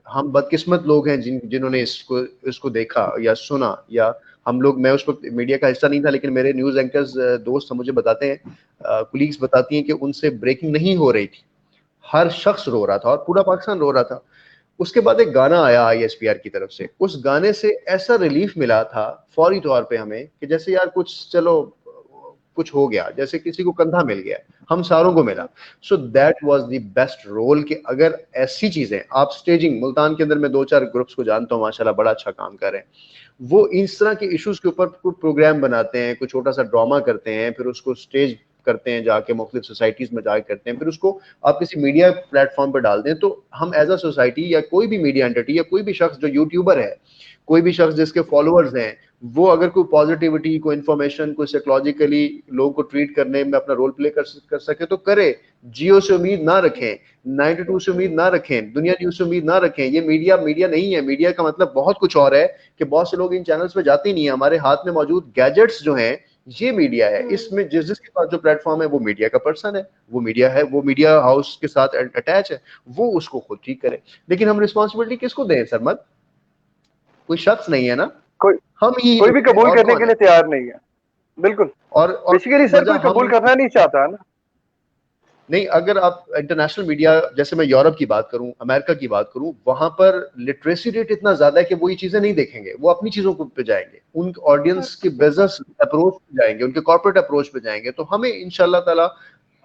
हम बदकिस्मत लोग हैं जिन्होंने इसको देखा या सुना, या हम लोग, मैं उस वक्त मीडिया का हिस्सा नहीं था, लेकिन मेरे न्यूज एंकर्स दोस्त मुझे बताते हैं, कुलीग्स बताती हैं कि उनसे ब्रेकिंग नहीं हो रही थी। हर शख्स रो रहा था और पूरा पाकिस्तान रो रहा था। उसके बाद एक गाना आया आईएसपीआर की तरफ से। उस गाने से ऐसा रिलीफ मिला था फौरी तौर पे हमें कि जैसे यार कुछ, चलो कुछ हो गया, जैसे किसी को कंधा मिल गया, हम सारों को मिला। So that was the best role कि अगर ऐसी चीजें आप स्टेजिंग, मुल्तान के अंदर मैं 2-4 ग्रुप्स को जानता हूँ माशाल्लाह, बड़ा अच्छा काम कर रहे हैं। वो इस तरह के इश्यूज के ऊपर प्रोग्राम बनाते हैं, कुछ छोटा सा ड्रामा करते हैं, फिर उसको स्टेज करते हैं, जाके मुख्तलिफ सोसाइटीज में जाके करते हैं, फिर उसको आप किसी मीडिया प्लेटफॉर्म पर डाल दें। तो हम एज अ सोसाइटी या कोई भी मीडिया एंटिटी या कोई भी शख्स जो यूट्यूबर है, कोई भी शख्स जिसके फॉलोअर्स हैं, वो अगर कोई पॉजिटिविटी, कोई इन्फॉर्मेशन, कोई साइकोलॉजिकली लोगों को ट्रीट करने में अपना रोल प्ले कर सके तो करे। जियो से उम्मीद ना रखें, 92 से उम्मीद ना रखें, दुनिया न्यूज से उम्मीद ना रखें। ये मीडिया मीडिया नहीं है। मीडिया का मतलब बहुत कुछ और है कि बहुत से लोग इन चैनल्स पे जाते ही नहीं है। हमारे हाथ में मौजूद गैजेट्स जो हैं, ये मीडिया है। इसमें जिसके पास जो प्लेटफॉर्म है वो मीडिया का पर्सन है, वो मीडिया है, वो मीडिया हाउस के साथ अटैच है, वो उसको खुद ठीक करे। लेकिन हम रिस्पॉन्सिबिलिटी किसको दें सरमद? कोई शख्स नहीं है ना, कोई हम ही कोई भी लोग हैं, कबूल और करने कौन के है? लिए तैयार नहीं है। बिल्कुल। और बेसिकली सर कोई वजह हम, कबूल करना नहीं चाहता ना। नहीं, अगर आप इंटरनेशनल मीडिया, जैसे मैं यूरोप की बात करूं, अमेरिका की बात करूं, वहां पर लिटरेसी रेट इतना ज्यादा है कि वो ये चीजें नहीं देखेंगे, वो अपनी चीजों पे जाएंगे, उन ऑडियंस के बिजनेस अप्रोच पे जाएंगे, उनके कॉर्पोरेट अप्रोच पे जाएंगे। तो हमें इंशाल्लाह ताला,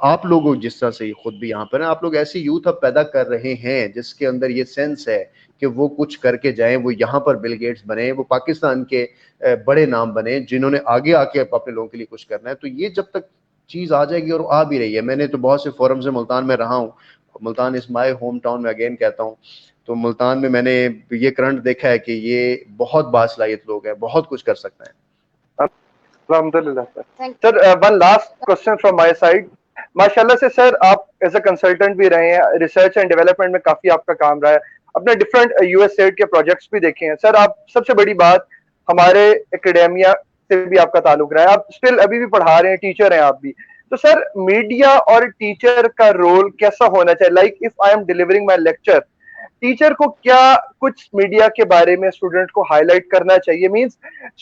आप लोग जिस तरह से खुद भी यहाँ पर हैं, आप लोग ऐसे यूथ अब पैदा कर रहे हैं जिसके अंदर ये सेंस है कि वो कुछ करके जाएं, वो यहाँ पर बिल गेट्स बने, वो पाकिस्तान के बड़े नाम बने जिन्होंने आगे आके अपने लोगों के लिए कुछ करना है। तो ये जब तक चीज आ जाएगी, और आ भी रही है, मैंने तो बहुत से फोरम से मुल्तान में रहा हूँ, Multan is my home town, में अगेन कहता हूँ, तो मुल्तान में मैंने ये करंट देखा है कि ये बहुत बासलाहियत लोग हैं, बहुत कुछ कर सकते हैं। Alhamdulillah, sir. Sir, one last question from my side. माशाल्लाह से सर, आप एज अ कंसल्टेंट भी रहे हैं, रिसर्च एंड डेवलपमेंट में काफी आपका काम रहा है, अपने डिफरेंट यूएस सेड के प्रोजेक्ट्स भी देखे हैं सर। आप सबसे बड़ी बात, हमारे एकेडेमिया से भी आपका ताल्लुक रहा है, आप स्टिल अभी भी पढ़ा रहे हैं, टीचर हैं आप भी। तो सर, मीडिया और टीचर का रोल कैसा होना चाहिए? Like if I am delivering my lecture, teacher को क्या कुछ मीडिया के बारे में स्टूडेंट को हाईलाइट करना चाहिए? मींस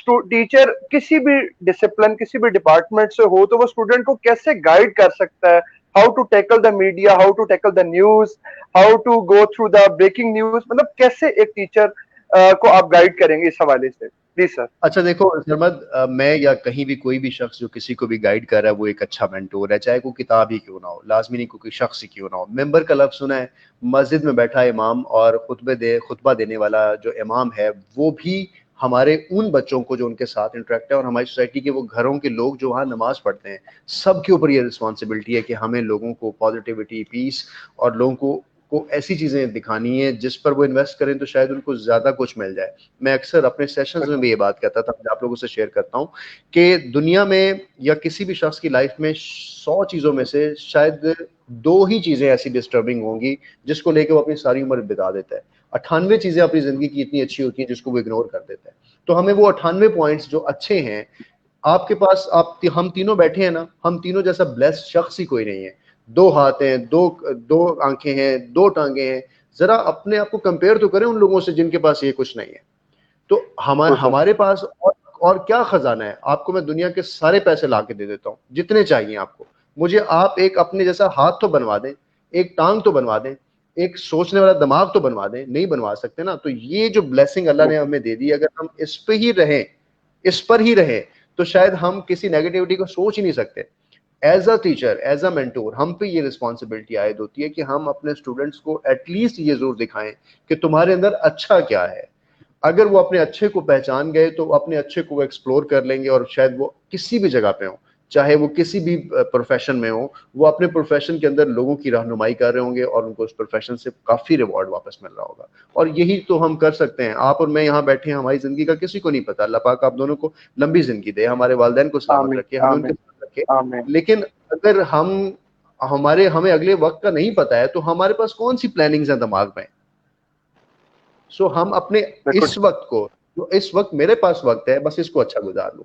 टीचर किसी भी डिसिप्लिन, किसी भी डिपार्टमेंट से हो, तो वो स्टूडेंट को कैसे गाइड कर सकता है? How to tackle the media, how to tackle the news, how to go through the breaking news, मतलब कैसे एक टीचर को आप गाइड करेंगे इस हवाले से, प्लीज सर। अच्छा देखो सरमद, मैं या कहीं भी कोई भी शख्स जो किसी को भी गाइड कर रहा है वो एक अच्छा मेंटोर है, चाहे कोई किताब ही क्यों ना हो, लाजमी नहीं कोई शख्स ही क्यों ना हो। मेंबर का लफ्ज सुना है, मस्जिद में बैठा इमाम और खुतबा देने वाला जो इमाम है वो भी हमारे उन बच्चों को जो उनके साथ इंटरेक्ट है, और हमारी सोसाइटी के वो घरों के लोग जो वहाँ नमाज पढ़ते हैं, सबके ऊपर ये रिस्पॉन्सिबिलिटी है कि हमें लोगों को पॉजिटिविटी, पीस, और लोगों को ऐसी चीजें दिखानी है जिस पर वो इन्वेस्ट करें तो शायद उनको ज्यादा कुछ मिल जाए। मैं अक्सर अपने सेशंस में भी ये बात कहता था, मैं आप लोगों से शेयर करता हूँ कि दुनिया में या किसी भी शख्स की लाइफ में 100 चीजों में से शायद 2 ही चीजें ऐसी डिस्टर्बिंग होंगी जिसको लेकर वो अपनी सारी उम्र बिता देता है। 98 चीजें अपनी जिंदगी की इतनी अच्छी होती हैं जिसको वो इग्नोर कर देता है। तो हमें वो 98 पॉइंट्स जो अच्छे हैं, आपके पास, हम तीनों बैठे हैं ना, हम तीनों जैसा ब्लेस्ड शख्स ही कोई नहीं है। 2 हाथ हैं, दो आंखें हैं, 2 टांगे हैं, जरा अपने आप को कंपेयर तो करें उन लोगों से जिनके पास ये कुछ नहीं है। तो हमारे पास और क्या खजाना है? आपको मैं दुनिया के सारे पैसे ला के दे देता हूँ जितने चाहिए आपको, मुझे आप एक अपने जैसा हाथ तो बनवा दें, एक टांग तो बनवा दें, एक सोचने वाला दिमाग तो बनवा दें, नहीं बनवा सकते ना। तो ये जो ब्लेसिंग अल्लाह ने हमें दे दी, अगर हम इस पे ही रहें, इस पर ही रहें, तो शायद हम किसी नेगेटिविटी को सोच ही नहीं सकते। As a teacher, as a mentor, हम पे ये रिस्पॉन्सिबिलिटी आयद होती है कि हम अपने स्टूडेंट्स को एटलीस्ट ये जरूर दिखाएं कि तुम्हारे अंदर अच्छा क्या है। अगर वो अपने अच्छे को पहचान गए तो अपने अच्छे को वो एक्सप्लोर कर लेंगे, और शायद वो किसी भी जगह पे हो, चाहे वो किसी भी प्रोफेशन में हो, वो अपने प्रोफेशन के अंदर लोगों की रहनुमाई कर रहे होंगे और उनको उस प्रोफेशन से काफी रिवॉर्ड वापस मिल रहा होगा। और यही तो हम कर सकते हैं। आप और मैं यहाँ बैठे हैं, हमारी जिंदगी का किसी को नहीं पता, अल्लाह पाक आप दोनों को लंबी जिंदगी दे, हमारे वालिदैन को सलामत आमीन, रखे, हमें उनके आमीन, साथ रखे। आमीन। लेकिन अगर हमें अगले वक्त का नहीं पता है तो हमारे पास कौन सी प्लानिंग्स हैं दिमाग में? सो हम अपने बिल्कुल। इस वक्त को, जो इस वक्त मेरे पास वक्त है, बस इसको अच्छा गुजार लूं।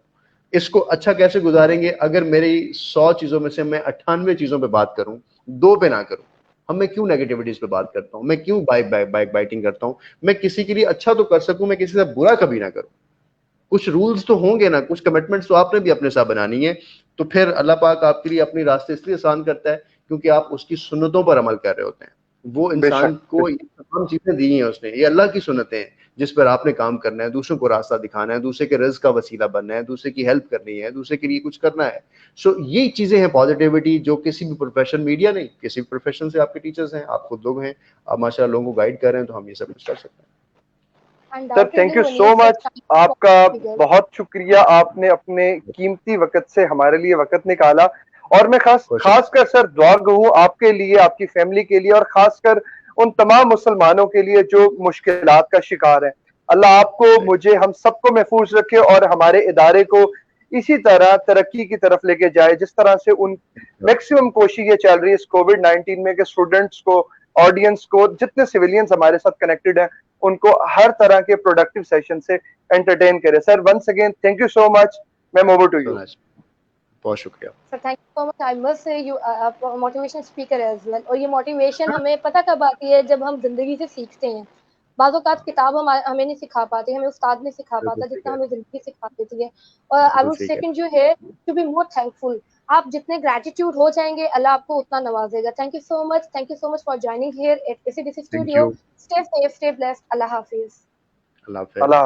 इसको अच्छा कैसे गुजारेंगे? अगर मेरी 100 चीजों में से मैं 98 चीजों पे बात करूं, 2 पे ना करूं। हम मैं क्यों नेगेटिविटीज पे बात करता हूं? मैं क्यों बाइक बाइटिंग करता हूं? मैं किसी के लिए अच्छा तो कर सकूं, मैं किसी से बुरा कभी ना करूं। कुछ रूल्स तो होंगे ना, कुछ कमिटमेंट्स तो आपने भी अपने साथ बनानी है। तो फिर अल्लाह पाक आपके लिए अपनी रास्ते इसलिए आसान करता है क्योंकि आप उसकी सुन्नतों पर अमल कर रहे होते हैं। वो इंसान बेशक, को ये तमाम चीजें दी हैं उसने, ये अल्लाह की सुन्नतें हैं जिस पर आपने काम करना है, दूसरों को रास्ता दिखाना है, दूसरे के रिज़्क का वसीला बनना है, दूसरे की हेल्प करनी है, दूसरे के लिए कुछ करना है। सो ये चीजें हैं पॉजिटिविटी, जो किसी भी प्रोफेशन, मीडिया नहीं, किसी भी प्रोफेशन से आपके टीचर्स हैं, आप खुद लोग हैं, आप माशाल्लाह लोगों को गाइड कर रहे हैं, तो हम ये सब कुछ कर सकते हैं। Sir thank Undoubtedly, you we so need such much, kind of आपका figures. बहुत शुक्रिया, आपने अपने कीमती वक्त से हमारे लिए वक्त निकाला। और मैं खासकर सर दुआ गो हूँ आपके लिए, आपकी फैमिली के लिए, और खासकर उन तमाम मुसलमानों के लिए जो मुश्किलात का शिकार हैं। अल्लाह आपको, मुझे, हम सबको महफूज रखे और हमारे इदारे को इसी तरह तरक्की की तरफ लेके जाए जिस तरह से उन मैक्सिमम कोशिश ये चल रही है इस कोविड-19 में कि स्टूडेंट्स को, ऑडियंस को, जितने सिविलियंस हमारे साथ कनेक्टेड हैं, उनको हर तरह के प्रोडक्टिव सेशन से एंटरटेन करे। Sir once again thank you so much, ma'am, over to you. बहुत शुक्रिया। Sir thank you so much. I must say you motivation speaker as well. और ये मोटिवेशन हमें पता कब आती है? जब हम जिंदगी से सीखते हैं। बाज़ औक़ात किताब हमें नहीं सिखा पाती, हमें उस्ताद नहीं सिखा पाता जितना हमें ज़िंदगी सिखा देती है। और I would second you here to be more thankful आप जितने ग्रेटिट्यूड हो जाएंगे, अल्लाह आपको उतना नवाजेगा। Thank you so much for joining here at ACDC thank studio. You. Stay safe, stay blessed. Allah हाफिज। अल्लाह हाफिज। Allah